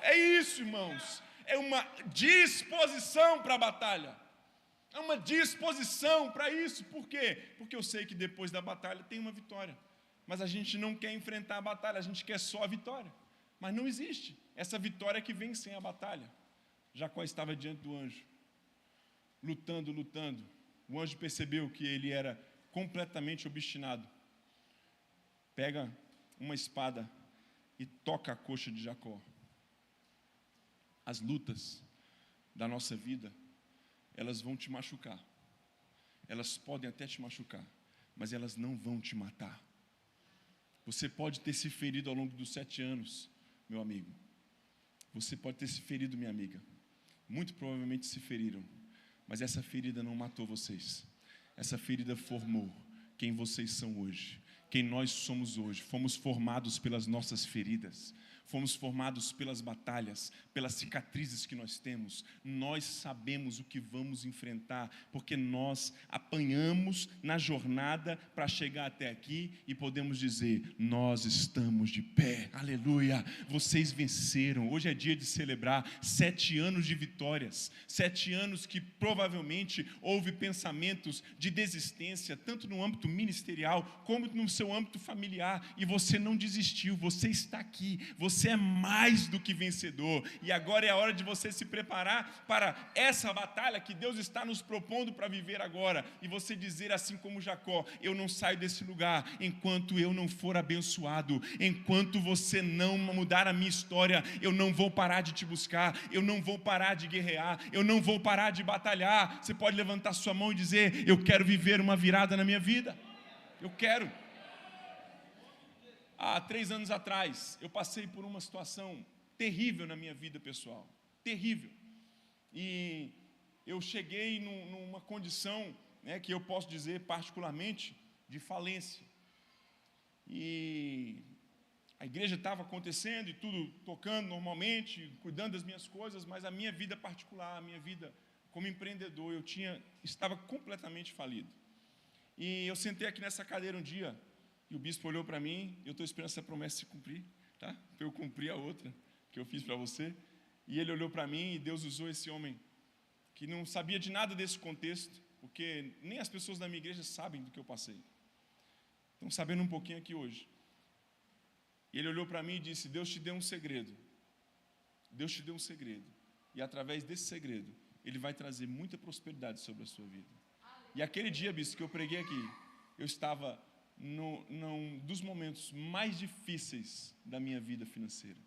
É isso, irmãos. É uma disposição para a batalha. É uma disposição para isso. Por quê? Porque eu sei que depois da batalha tem uma vitória. Mas a gente não quer enfrentar a batalha, a gente quer só a vitória. Mas não existe essa vitória que vem sem a batalha. Jacó estava diante do anjo, lutando. O anjo percebeu que ele era completamente obstinado. Pega uma espada e toca a coxa de Jacó. As lutas da nossa vida, elas vão te machucar. Elas podem até te machucar, mas elas não vão te matar. Você pode ter se ferido ao longo dos 7 anos, meu amigo. Você pode ter se ferido, minha amiga. Muito provavelmente se feriram, mas essa ferida não matou vocês. Essa ferida formou quem vocês são hoje, quem nós somos hoje. Fomos formados pelas nossas feridas. Fomos formados pelas batalhas, pelas cicatrizes que nós temos. Nós sabemos o que vamos enfrentar, porque nós apanhamos na jornada para chegar até aqui e podemos dizer: nós estamos de pé, aleluia. Vocês venceram. Hoje é dia de celebrar 7 anos de vitórias, 7 anos que provavelmente houve pensamentos de desistência, tanto no âmbito ministerial como no seu âmbito familiar, e você não desistiu, você está aqui, você é mais do que vencedor, e agora é a hora de você se preparar para essa batalha que Deus está nos propondo para viver agora, e você dizer assim como Jacó: eu não saio desse lugar enquanto eu não for abençoado, enquanto você não mudar a minha história, eu não vou parar de te buscar, eu não vou parar de guerrear, eu não vou parar de batalhar. Você pode levantar sua mão e dizer: eu quero viver uma virada na minha vida, eu quero. há 3 anos atrás, eu passei por uma situação terrível na minha vida pessoal, terrível. E eu cheguei numa condição, né, que eu posso dizer particularmente, de falência. E a igreja estava acontecendo e tudo tocando normalmente, cuidando das minhas coisas, mas a minha vida particular, a minha vida como empreendedor, estava completamente falido. E eu sentei aqui nessa cadeira um dia, e o bispo olhou para mim, e eu estou esperando essa promessa se cumprir, tá? Para eu cumprir a outra que eu fiz para você. E ele olhou para mim, e Deus usou esse homem, que não sabia de nada desse contexto, porque nem as pessoas da minha igreja sabem do que eu passei. Estão sabendo um pouquinho aqui hoje. E ele olhou para mim e disse: Deus te deu um segredo. Deus te deu um segredo. E através desse segredo, Ele vai trazer muita prosperidade sobre a sua vida. E aquele dia, bispo, que eu preguei aqui, eu estava num dos momentos mais difíceis da minha vida financeira.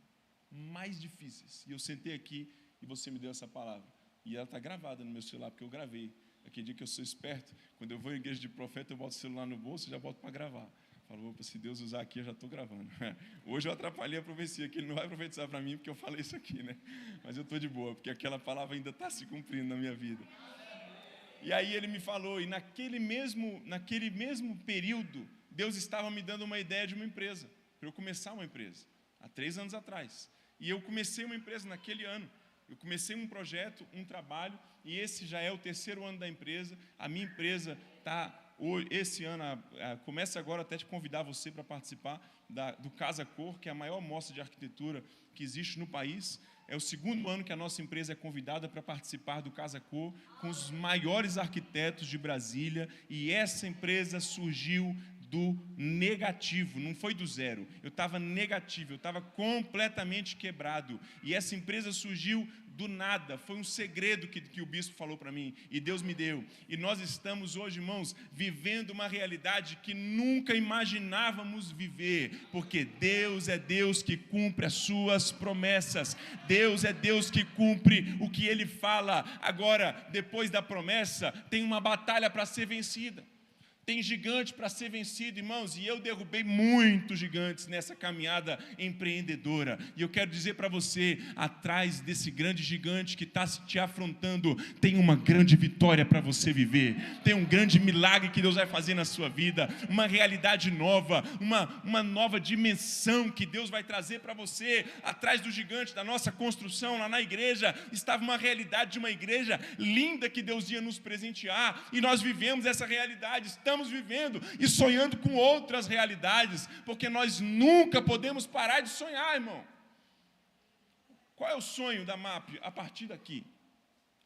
Mais difíceis. E eu sentei aqui e você me deu essa palavra. E ela está gravada no meu celular, porque eu gravei. Aquele dia que eu sou esperto, quando eu vou em igreja de profeta, eu boto o celular no bolso e já boto para gravar. Falo, opa, se Deus usar aqui, eu já estou gravando. Hoje eu atrapalhei a profecia, que Ele não vai profetizar para mim, porque eu falei isso aqui, né? Mas eu estou de boa, porque aquela palavra ainda está se cumprindo na minha vida. E aí Ele me falou, e naquele mesmo período, Deus estava me dando uma ideia de uma empresa, para eu começar uma empresa, há 3 anos atrás. E eu comecei uma empresa naquele ano. Eu comecei um projeto, um trabalho, e esse já é o 3º ano da empresa. A minha empresa está, esse ano, começa agora até te convidar você para participar do Casa Cor, que é a maior mostra de arquitetura que existe no país. É o 2º ano que a nossa empresa é convidada para participar do Casa Cor, com os maiores arquitetos de Brasília, e essa empresa surgiu do negativo, não foi do zero. Eu estava negativo, eu estava completamente quebrado. E essa empresa surgiu do nada, foi um segredo que o bispo falou para mim, e Deus me deu. E nós estamos hoje, irmãos, vivendo uma realidade que nunca imaginávamos viver, porque Deus é Deus que cumpre as suas promessas. Deus é Deus que cumpre o que Ele fala. Agora, depois da promessa, tem uma batalha para ser vencida. Tem gigante para ser vencido, irmãos, e eu derrubei muitos gigantes nessa caminhada empreendedora. E eu quero dizer para você, atrás desse grande gigante que está te afrontando, tem uma grande vitória para você viver. Tem um grande milagre que Deus vai fazer na sua vida, uma realidade nova, uma nova dimensão que Deus vai trazer para você. Atrás do gigante da nossa construção, lá na igreja, estava uma realidade de uma igreja linda que Deus ia nos presentear, e nós vivemos essa realidade. Estamos vivendo e sonhando com outras realidades, porque nós nunca podemos parar de sonhar, irmão. Qual é o sonho da MAP a partir daqui?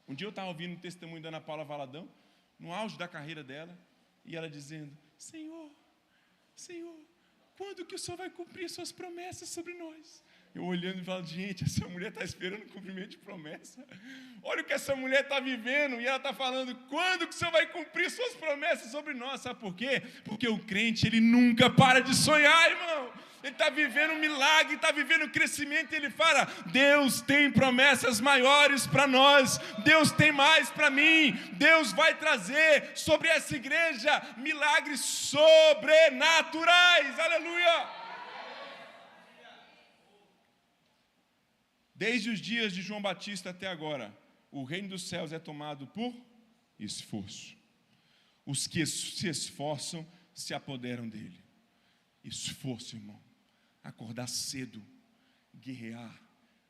Um dia eu estava ouvindo um testemunho da Ana Paula Valadão, no auge da carreira dela, e ela dizendo: Senhor, quando que o Senhor vai cumprir suas promessas sobre nós? Eu olhando e falando: gente, essa mulher está esperando o cumprimento de promessa. Olha o que essa mulher está vivendo, e ela está falando: quando que o Senhor vai cumprir suas promessas sobre nós? Sabe por quê? Porque o crente, ele nunca para de sonhar, irmão. Ele está vivendo um milagre, está vivendo um crescimento, e ele fala: Deus tem promessas maiores para nós, Deus tem mais para mim, Deus vai trazer sobre essa igreja milagres sobrenaturais, aleluia! Desde os dias de João Batista até agora, o reino dos céus é tomado por esforço. Os que se esforçam se apoderam dele. Esforço, irmão. Acordar cedo, guerrear,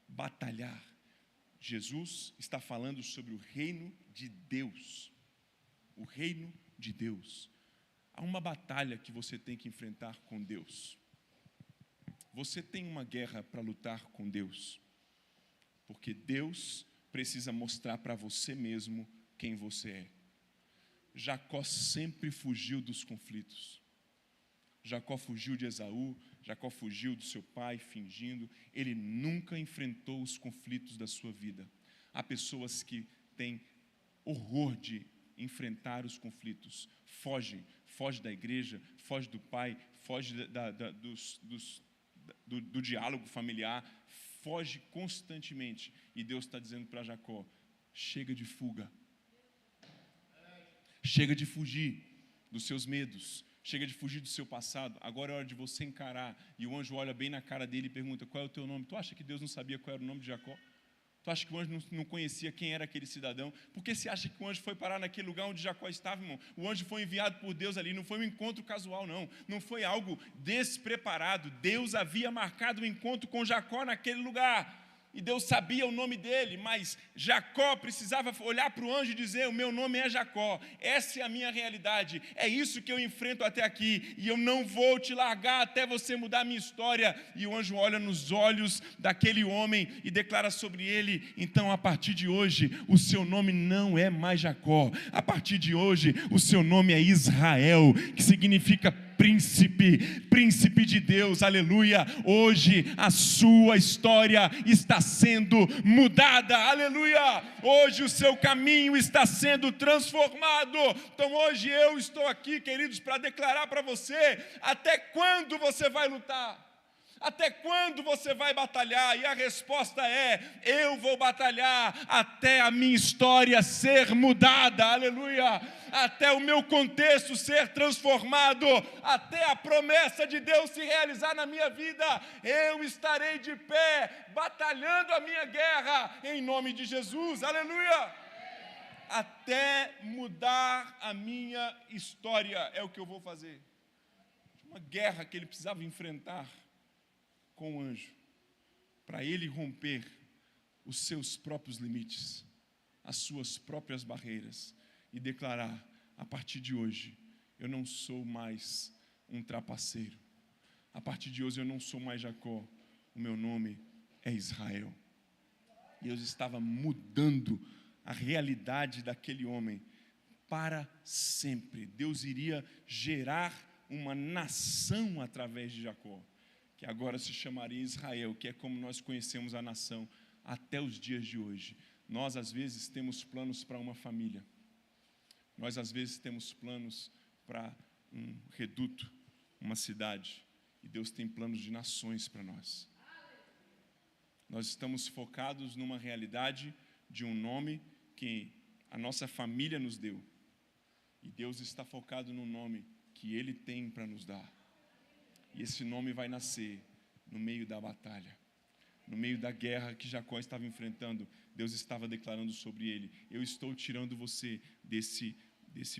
batalhar. Jesus está falando sobre o reino de Deus. O reino de Deus. Há uma batalha que você tem que enfrentar com Deus. Você tem uma guerra para lutar com Deus. Porque Deus precisa mostrar para você mesmo quem você é. Jacó sempre fugiu dos conflitos. Jacó fugiu de Esaú, Jacó fugiu do seu pai fingindo. Ele nunca enfrentou os conflitos da sua vida. Há pessoas que têm horror de enfrentar os conflitos. Foge da igreja, foge do pai, foge do diálogo familiar, foge constantemente. E Deus está dizendo para Jacó: chega de fuga, chega de fugir dos seus medos, chega de fugir do seu passado, agora é hora de você encarar. E o anjo olha bem na cara dele e pergunta, qual é o teu nome? Tu acha que Deus não sabia qual era o nome de Jacó? Tu acha que o anjo não conhecia quem era aquele cidadão? Por que você acha que o anjo foi parar naquele lugar onde Jacó estava, irmão? O anjo foi enviado por Deus ali, não foi um encontro casual, não. Não foi algo despreparado. Deus havia marcado um encontro com Jacó naquele lugar. E Deus sabia o nome dele, mas Jacó precisava olhar para o anjo e dizer, o meu nome é Jacó, essa é a minha realidade, é isso que eu enfrento até aqui, e eu não vou te largar até você mudar a minha história. E o anjo olha nos olhos daquele homem e declara sobre ele, então a partir de hoje, o seu nome não é mais Jacó, a partir de hoje, o seu nome é Israel, que significa príncipe de Deus, aleluia. Hoje a sua história está sendo mudada, aleluia. Hoje o seu caminho está sendo transformado. Então hoje eu estou aqui, queridos, para declarar para você, até quando você vai lutar? Até quando você vai batalhar? E a resposta é, eu vou batalhar até a minha história ser mudada, aleluia, até o meu contexto ser transformado, até a promessa de Deus se realizar na minha vida, eu estarei de pé, batalhando a minha guerra, em nome de Jesus, aleluia, até mudar a minha história, é o que eu vou fazer. Uma guerra que ele precisava enfrentar com o anjo, para ele romper os seus próprios limites, as suas próprias barreiras, e declarar, a partir de hoje, eu não sou mais um trapaceiro, a partir de hoje eu não sou mais Jacó, o meu nome é Israel. Deus estava mudando a realidade daquele homem para sempre. Deus iria gerar uma nação através de Jacó, que agora se chamaria Israel, que é como nós conhecemos a nação até os dias de hoje. Nós, às vezes, temos planos para uma família. Nós, às vezes, temos planos para um reduto, uma cidade. E Deus tem planos de nações para nós. Nós estamos focados numa realidade de um nome que a nossa família nos deu. E Deus está focado no nome que Ele tem para nos dar. E esse nome vai nascer no meio da batalha, no meio da guerra que Jacó estava enfrentando. Deus estava declarando sobre ele, eu estou tirando você desse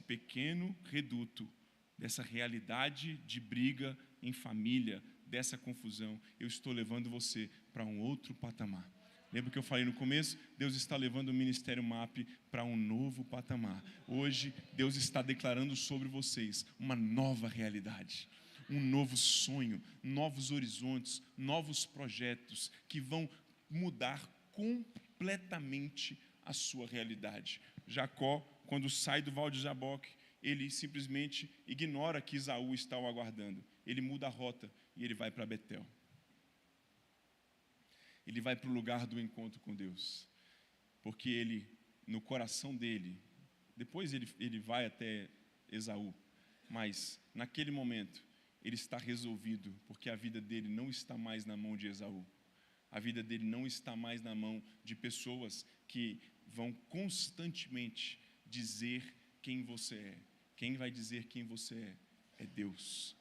pequeno reduto, dessa realidade de briga em família, dessa confusão. Eu estou levando você para um outro patamar. Lembra que eu falei no começo? Deus está levando o Ministério MAP para um novo patamar. Hoje, Deus está declarando sobre vocês uma nova realidade, um novo sonho, novos horizontes, novos projetos que vão mudar completamente a sua realidade. Jacó, quando sai do Val de Jaboque, ele simplesmente ignora que Esaú está o aguardando. Ele muda a rota e ele vai para Betel. Ele vai para o lugar do encontro com Deus. Porque ele, no coração dele, depois ele vai até Esaú, mas naquele momento, ele está resolvido, porque a vida dele não está mais na mão de Esaú. A vida dele não está mais na mão de pessoas que vão constantemente dizer quem você é. Quem vai dizer quem você é Deus.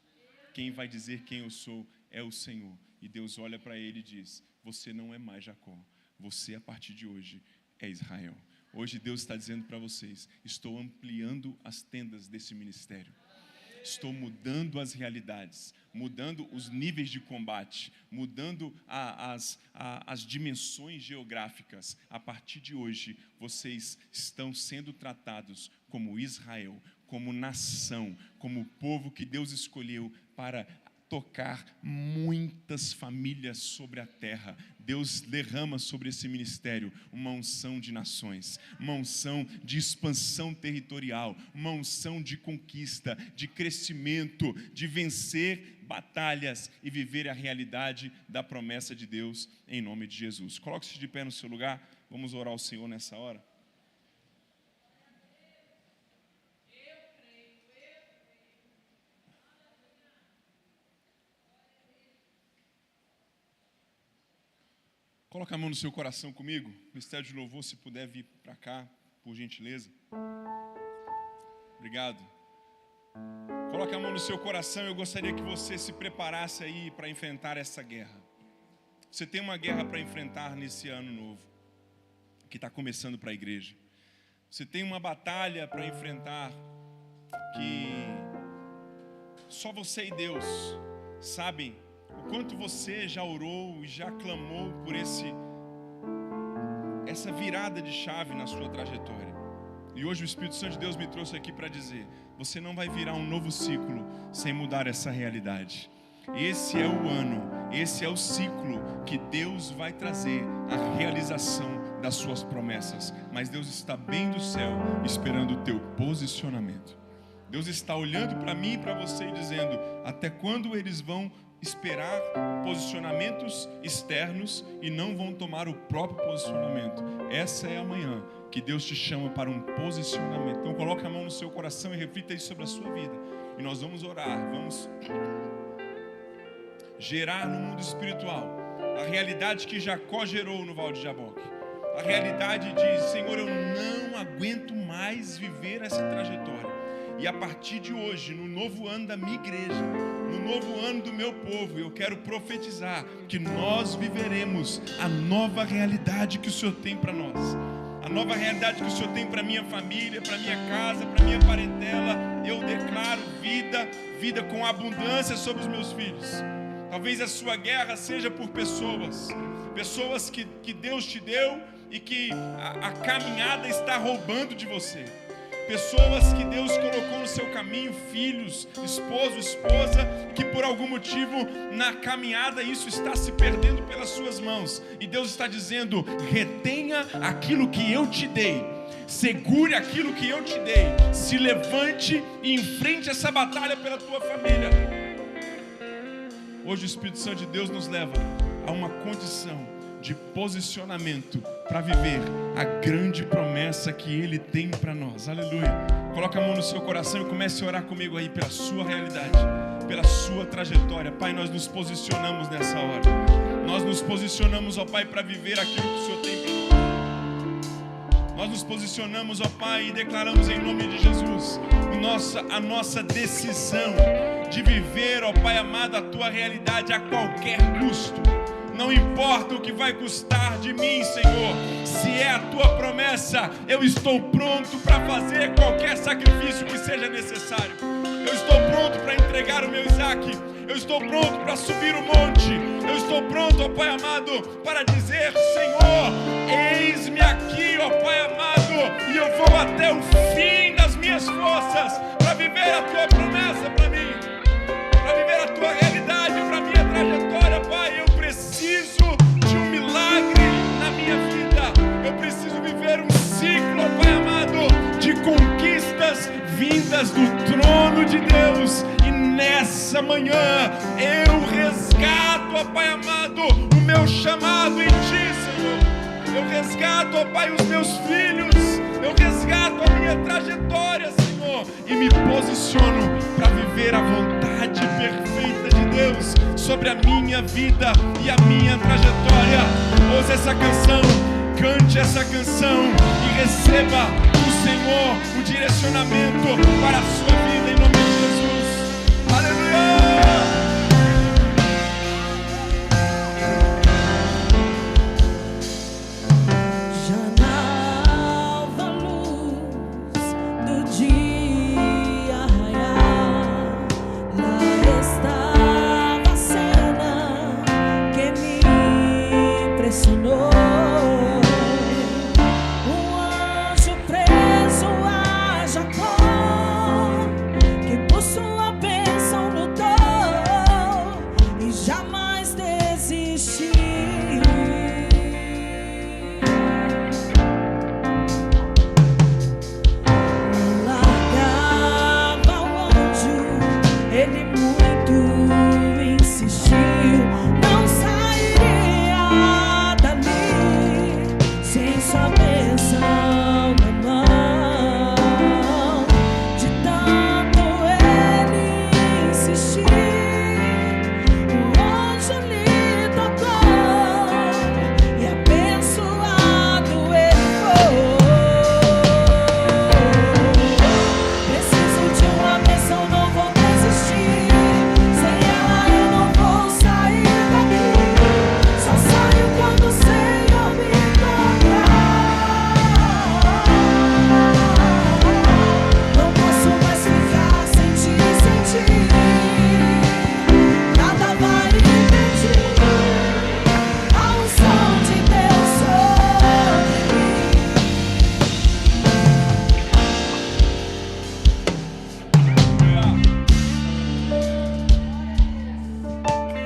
Quem vai dizer quem eu sou é o Senhor. E Deus olha para ele e diz, você não é mais Jacó, você a partir de hoje é Israel. Hoje Deus está dizendo para vocês, estou ampliando as tendas desse ministério. Estou mudando as realidades, mudando os níveis de combate, mudando as dimensões geográficas. A partir de hoje, vocês estão sendo tratados como Israel, como nação, como povo que Deus escolheu para tocar muitas famílias sobre a terra. Deus derrama sobre esse ministério uma unção de nações, uma unção de expansão territorial, uma unção de conquista, de crescimento, de vencer batalhas e viver a realidade da promessa de Deus em nome de Jesus. Coloque-se de pé no seu lugar, vamos orar ao Senhor nessa hora. Coloca a mão no seu coração comigo. Ministério de Louvor, se puder vir para cá, por gentileza. Obrigado. Coloque a mão no seu coração. Eu gostaria que você se preparasse aí para enfrentar essa guerra. Você tem uma guerra para enfrentar nesse ano novo, que está começando para a igreja. Você tem uma batalha para enfrentar que só você e Deus sabem o quanto você já orou e já clamou por essa virada de chave na sua trajetória. E hoje o Espírito Santo de Deus me trouxe aqui para dizer: você não vai virar um novo ciclo sem mudar essa realidade. Esse é o ano, esse é o ciclo que Deus vai trazer a realização das suas promessas. Mas Deus está bem do céu esperando o teu posicionamento. Deus está olhando para mim e para você e dizendo: até quando eles vão esperar posicionamentos externos e não vão tomar o próprio posicionamento? Essa é a manhã que Deus te chama para um posicionamento. Então coloque a mão no seu coração e reflita isso sobre a sua vida. E nós vamos orar, vamos gerar no mundo espiritual a realidade que Jacó gerou no Val de Jaboque. A realidade de: Senhor, eu não aguento mais viver essa trajetória. E a partir de hoje, no novo ano da minha igreja, no novo ano do meu povo, eu quero profetizar que nós viveremos a nova realidade que o Senhor tem para nós. A nova realidade que o Senhor tem para minha família, para minha casa, para minha parentela. Eu declaro vida com abundância sobre os meus filhos. Talvez a sua guerra seja por pessoas que Deus te deu e que a caminhada está roubando de você. Pessoas que Deus colocou no seu caminho, filhos, esposo, esposa, que por algum motivo na caminhada isso está se perdendo pelas suas mãos. E Deus está dizendo: retenha aquilo que eu te dei, segure aquilo que eu te dei, se levante e enfrente essa batalha pela tua família. Hoje o Espírito Santo de Deus nos leva a uma condição de posicionamento para viver a grande promessa que Ele tem para nós. Aleluia. Coloca a mão no seu coração e comece a orar comigo aí pela sua realidade, pela sua trajetória. Pai, nós nos posicionamos nessa hora. Nós nos posicionamos, ó Pai, para viver aquilo que o Senhor tem para nós. Nós nos posicionamos, ó Pai, e declaramos em nome de Jesus a nossa decisão de viver, ó Pai amado, a Tua realidade a qualquer custo. Não importa o que vai custar de mim, Senhor. Se é a Tua promessa, eu estou pronto para fazer qualquer sacrifício que seja necessário. Eu estou pronto para entregar o meu Isaac. Eu estou pronto para subir o monte. Eu estou pronto, ó Pai amado, para dizer: Senhor, eis-me aqui, ó Pai amado, e eu vou até o fim das minhas forças para viver a Tua promessa para mim, para viver a Tua realidade, para a minha trajetória, Pai. Eu preciso de um milagre na minha vida. Eu preciso viver um ciclo, ó Pai amado, de conquistas vindas do trono de Deus. E nessa manhã eu resgato, ó Pai amado, o meu chamado em Ti, Senhor. Eu resgato, ó Pai, os meus filhos. Eu resgato a minha trajetória, Senhor, e me posiciono para viver a vontade perfeita de Deus sobre a minha vida e a minha trajetória. Ouça essa canção, cante essa canção e receba do Senhor o direcionamento para a sua vida em nome de Jesus. Aleluia!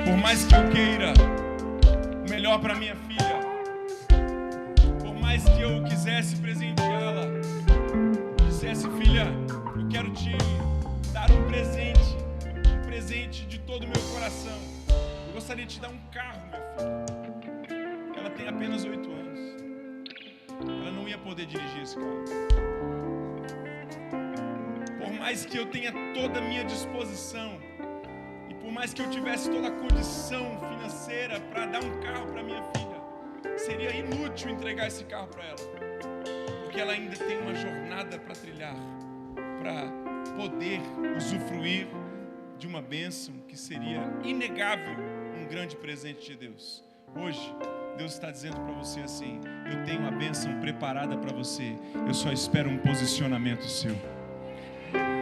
Por mais que eu queira o melhor para minha filha, por mais que eu quisesse presenteá-la, dissesse: filha, eu quero te dar um presente de todo o meu coração. Eu gostaria de te dar um carro, minha filha. Ela tem apenas 8 anos. Ela não ia poder dirigir esse carro. Por mais que eu tenha toda a minha disposição, e por mais que eu tivesse toda a condição financeira para dar um carro para minha filha, seria inútil entregar esse carro para ela, porque ela ainda tem uma jornada para trilhar, para poder usufruir de uma bênção que seria inegável, um grande presente de Deus. Hoje, Deus está dizendo para você assim: eu tenho a bênção preparada para você, eu só espero um posicionamento seu.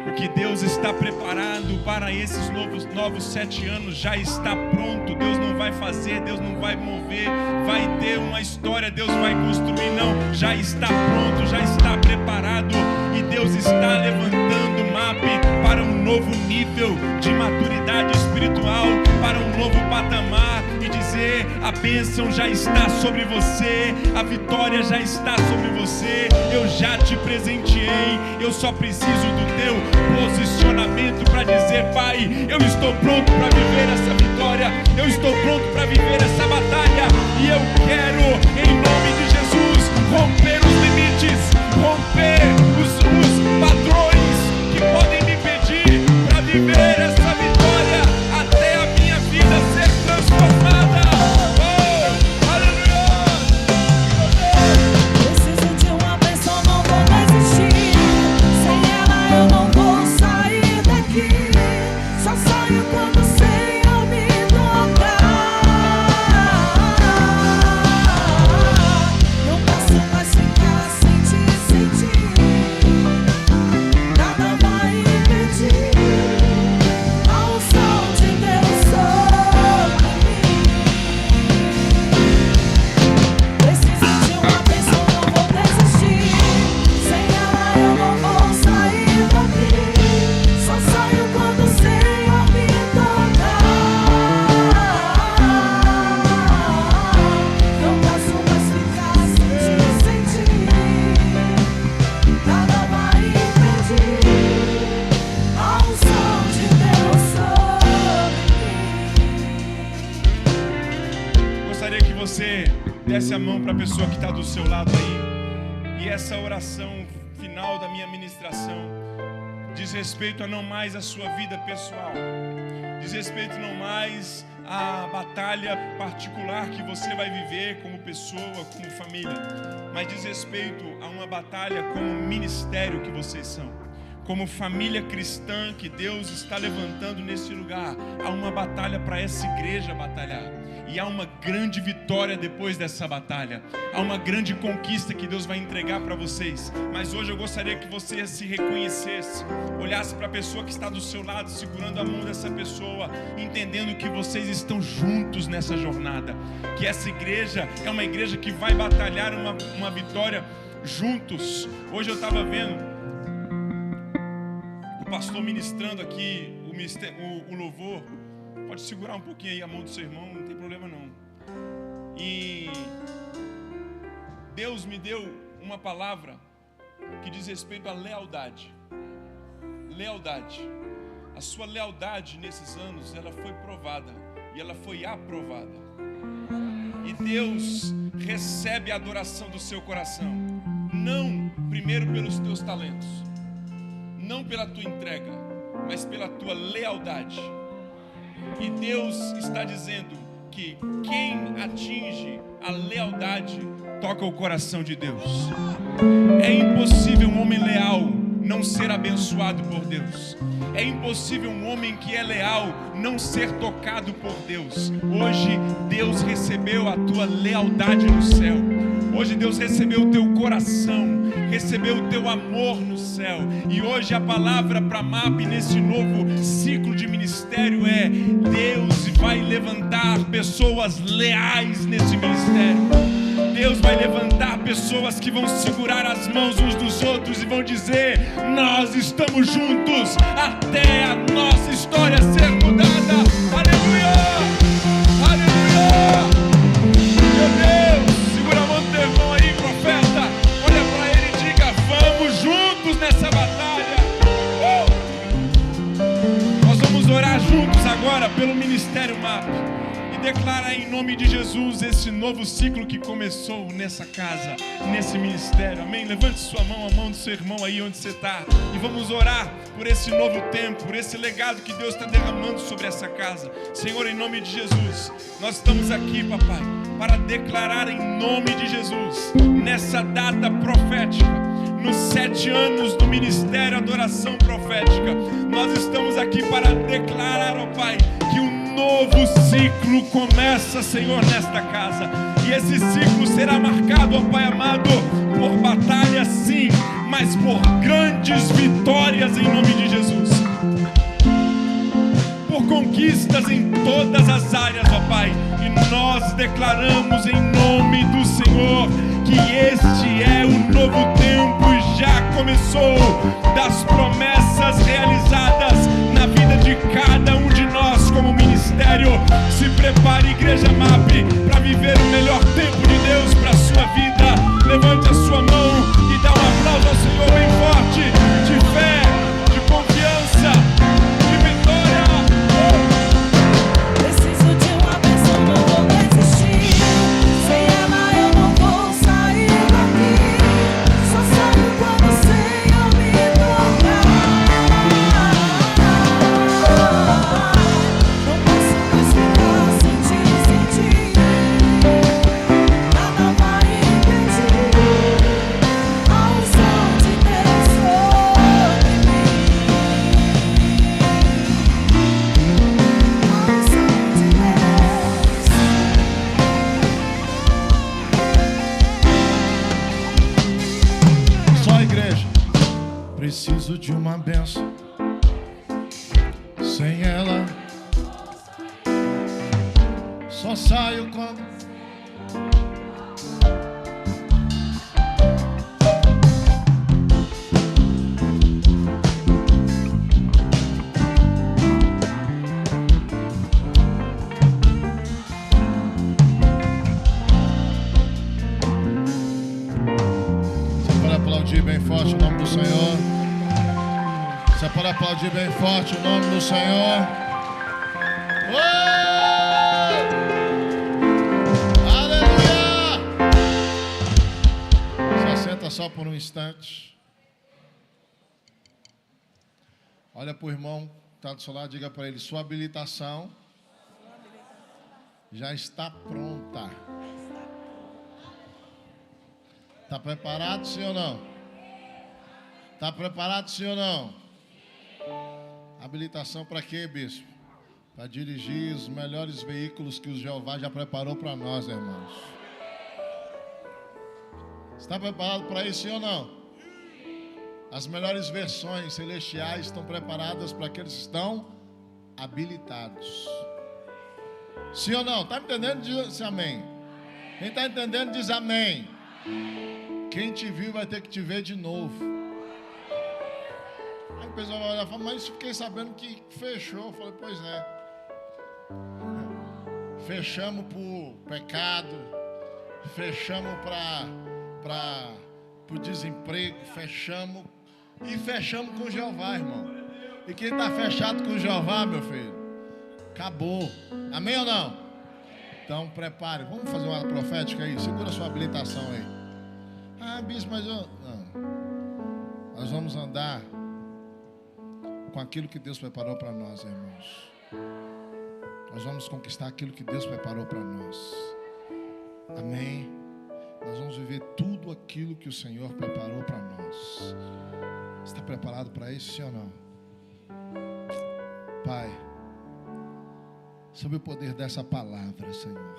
O que Deus está preparado para esses novos 7 anos já está pronto. Deus não vai fazer, Deus não vai mover, vai ter uma história, Deus vai construir, não. Já está pronto, já está preparado. E Deus está levantando o MAP para um novo nível de maturidade espiritual, para um novo patamar, e dizer: a bênção já está sobre você, a vitória já está sobre você, eu já te presenteei, eu só preciso do teu posicionamento para dizer: Pai, eu estou pronto para viver essa vitória, eu estou pronto para viver essa batalha, e eu quero, em nome de Jesus, romper os limites, romper os padrões que podem me impedir para viver essa vitória, até a minha vida ser transformada. Oh, aleluia! Preciso de uma bênção, não vou desistir. Sem ela eu não vou sair daqui. Só saio quando o Senhor me tocar. Não posso mais ficar sem te sentir. Nada vai impedir a unção de Deus sobre mim. Preciso de uma bênção, não vou desistir. Sem ela eu não vou sair daqui. Só saio quando o Senhor me tocar. Não posso mais ficar sem te sentir. Nada vai impedir a unção de Deus sobre mim. Gostaria que você desse a mão para a pessoa que está do seu lado aí. E essa oração final da minha ministração diz respeito a não mais a sua vida pessoal, diz respeito não mais à batalha particular que você vai viver como pessoa, como família, mas diz respeito a uma batalha como ministério que vocês são, como família cristã que Deus está levantando nesse lugar. Há uma batalha para essa igreja batalhar, e há uma grande vitória depois dessa batalha, há uma grande conquista que Deus vai entregar para vocês. Mas hoje eu gostaria que você se reconhecesse, olhasse para a pessoa que está do seu lado, segurando a mão dessa pessoa, entendendo que vocês estão juntos nessa jornada, que essa igreja é uma igreja que vai batalhar uma vitória juntos. Hoje eu estava vendo o pastor ministrando aqui o louvor. Pode segurar um pouquinho aí a mão do seu irmão, não tem problema não. E Deus me deu uma palavra que diz respeito à lealdade. Lealdade. A sua lealdade nesses anos, ela foi provada e ela foi aprovada. E Deus recebe a adoração do seu coração, não primeiro pelos teus talentos, não pela tua entrega, mas pela tua lealdade. E Deus está dizendo que quem atinge a lealdade toca o coração de Deus. É impossível um homem leal não ser abençoado por Deus. É impossível um homem que é leal não ser tocado por Deus. Hoje Deus recebeu a tua lealdade no céu. Hoje Deus recebeu o teu coração, recebeu o teu amor no céu. E hoje a palavra para MAP nesse novo ciclo de ministério é: Deus vai levantar pessoas leais nesse ministério. Deus vai levantar pessoas que vão segurar as mãos uns dos outros e vão dizer: nós estamos juntos até a nossa história ser mudada. Aleluia! pelo Ministério MAP e declarar em nome de Jesus esse novo ciclo que começou nessa casa, nesse ministério. Amém? Levante sua mão, a mão do seu irmão aí onde você está, e vamos orar por esse novo tempo, por esse legado que Deus está derramando sobre essa casa. Senhor, em nome de Jesus, nós estamos aqui, papai, para declarar em nome de Jesus, nessa data profética, nos 7 anos do Ministério Adoração Profética, nós estamos aqui para declarar, ó Pai, que um novo ciclo começa, Senhor, nesta casa. E esse ciclo será marcado, ó Pai amado, por batalhas sim, mas por grandes vitórias em nome de Jesus. Por conquistas em todas as áreas, ó Pai. E nós declaramos em nome do Senhor que este é o novo tempo e já começou, das promessas realizadas na vida de cada um de nós como ministério. Se prepare, Igreja MAP, para viver o melhor tempo de Deus para a sua vida. Levante a sua mão e dá um aplauso ao Senhor bem forte, de fé, de confiança, de vitória. Preciso de uma bênção, não vou desistir. Sem ela eu não vou sair daqui. Só saio quando o Senhor me tocar. Não posso mais ficar sem ti. Nada vai impedir a unção de Deus sobre mim. A unção de Deus. Só a igreja. Preciso de uma bênção. Sem ela, só saio quando. Você pode aplaudir bem forte o nome do Senhor. Você pode aplaudir bem forte o nome do Senhor. Oh! Aleluia! Se senta só por um instante. Olha para o irmão que está do seu lado, diga para ele: sua habilitação já está pronta. Está preparado, sim ou não? Está preparado, sim ou não? Habilitação para quê, bispo? Para dirigir os melhores veículos que o Jeová já preparou para nós, irmãos. Está preparado para isso, sim ou não? As melhores versões celestiais estão preparadas para aqueles que estão habilitados. Sim ou não? Está me entendendo? Diz amém. Quem está entendendo diz amém. Quem te viu vai ter que te ver de novo. Aí o pessoal vai olhar e fala: mas fiquei sabendo que fechou. Eu falei: pois é. Fechamos por pecado, fechamos para o desemprego, fechamos com o Jeová, irmão. E quem está fechado com o Jeová, meu filho, acabou. Amém ou não? Então prepare. Vamos fazer uma profética aí. Segura sua habilitação aí. Ah, bispo, mas eu... Não. Nós vamos andar com aquilo que Deus preparou para nós, irmãos. Nós vamos conquistar aquilo que Deus preparou para nós. Amém? Nós vamos viver tudo aquilo que o Senhor preparou para nós. Está preparado para isso, sim ou não? Pai, sob o poder dessa palavra, Senhor,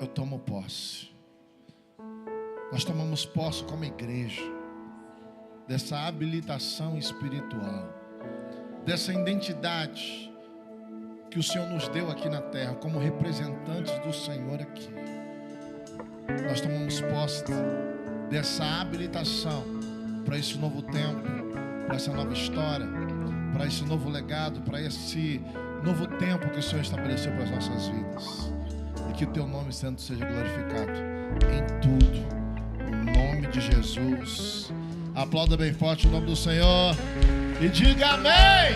eu tomo posse. Nós tomamos posse como igreja dessa habilitação espiritual, dessa identidade que o Senhor nos deu aqui na terra como representantes do Senhor aqui. Nós tomamos posse dessa habilitação para esse novo tempo, para essa nova história, para esse novo legado, para esse novo tempo que o Senhor estabeleceu para as nossas vidas. E que o Teu nome santo seja glorificado em tudo. Em nome de Jesus. Aplauda bem forte o nome do Senhor e diga amém.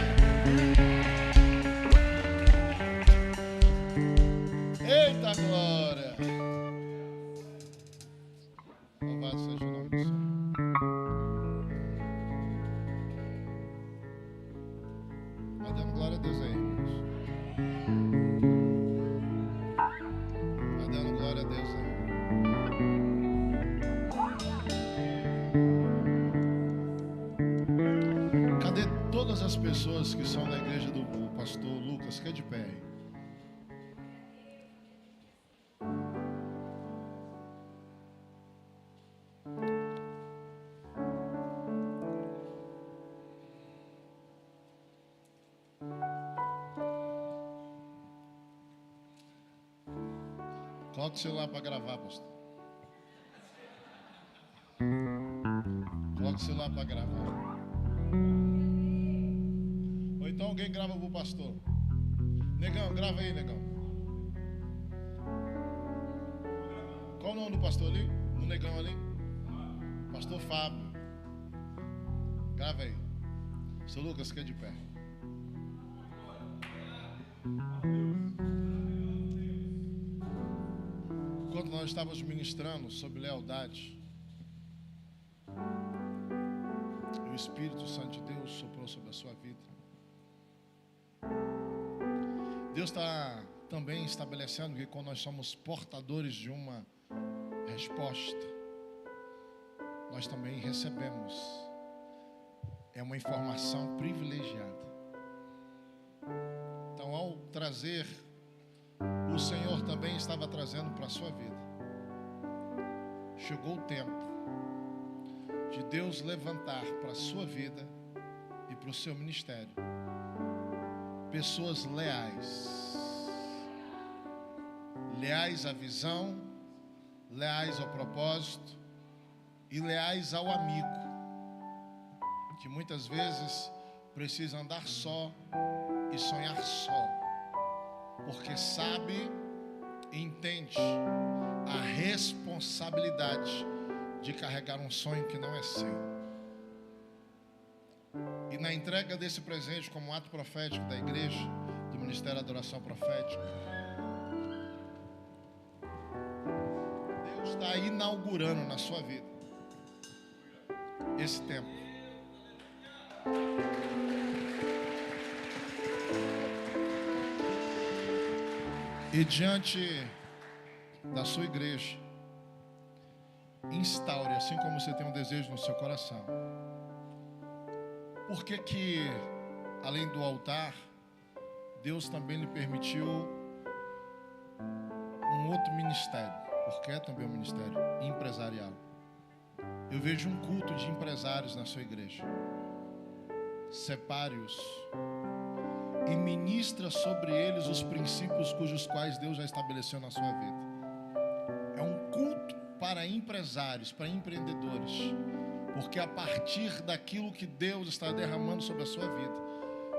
fica de pé aí. Coloca o celular para gravar, pastor. Coloca o celular para gravar. Ou então alguém grava para o pastor. Negão, grava aí, negão. Qual o nome do pastor ali? No negão ali? Pastor Fábio. Grava aí. Seu Lucas, fica de pé. Enquanto nós estávamos ministrando sobre lealdade, o Espírito Santo de Deus soprou sobre a sua vida. Deus está também estabelecendo que quando nós somos portadores de uma resposta, nós também recebemos. É uma informação privilegiada. Então, ao trazer, o Senhor também estava trazendo para a sua vida. Chegou o tempo de Deus levantar para a sua vida e para o seu ministério pessoas leais. Leais à visão, leais ao propósito e leais ao amigo, que muitas vezes precisa andar só e sonhar só, porque sabe e entende a responsabilidade de carregar um sonho que não é seu. E na entrega desse presente como ato profético da igreja, do Ministério da Adoração Profética, Deus está inaugurando na sua vida esse tempo. E diante da sua igreja, instaure, assim como você tem um desejo no seu coração. Por que que, além do altar, Deus também lhe permitiu um outro ministério? Porque é também um ministério empresarial. Eu vejo um culto de empresários na sua igreja. Separe-os e ministra sobre eles os princípios cujos quais Deus já estabeleceu na sua vida. É um culto para empresários, para empreendedores, porque a partir daquilo que Deus está derramando sobre a sua vida,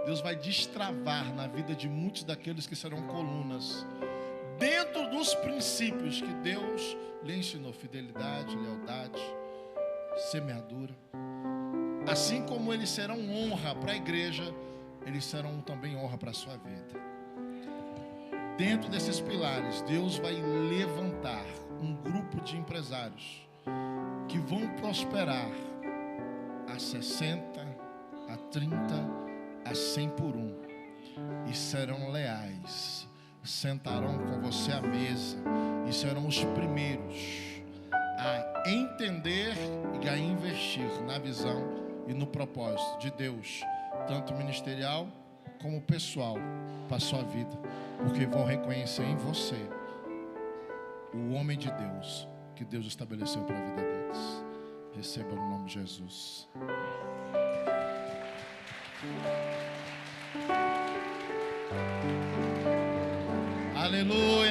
Deus vai destravar na vida de muitos daqueles que serão colunas, dentro dos princípios que Deus lhe ensinou: fidelidade, lealdade, semeadura. Assim como eles serão honra para a igreja, eles serão também honra para a sua vida. Dentro desses pilares, Deus vai levantar um grupo de empresários que vão prosperar a 60, a 30, a 100 por um, e serão leais, sentarão com você à mesa e serão os primeiros a entender e a investir na visão e no propósito de Deus, tanto ministerial como pessoal, para a sua vida, porque vão reconhecer em você o homem de Deus que Deus estabeleceu para a vida deles. Receba no nome de Jesus. Aleluia.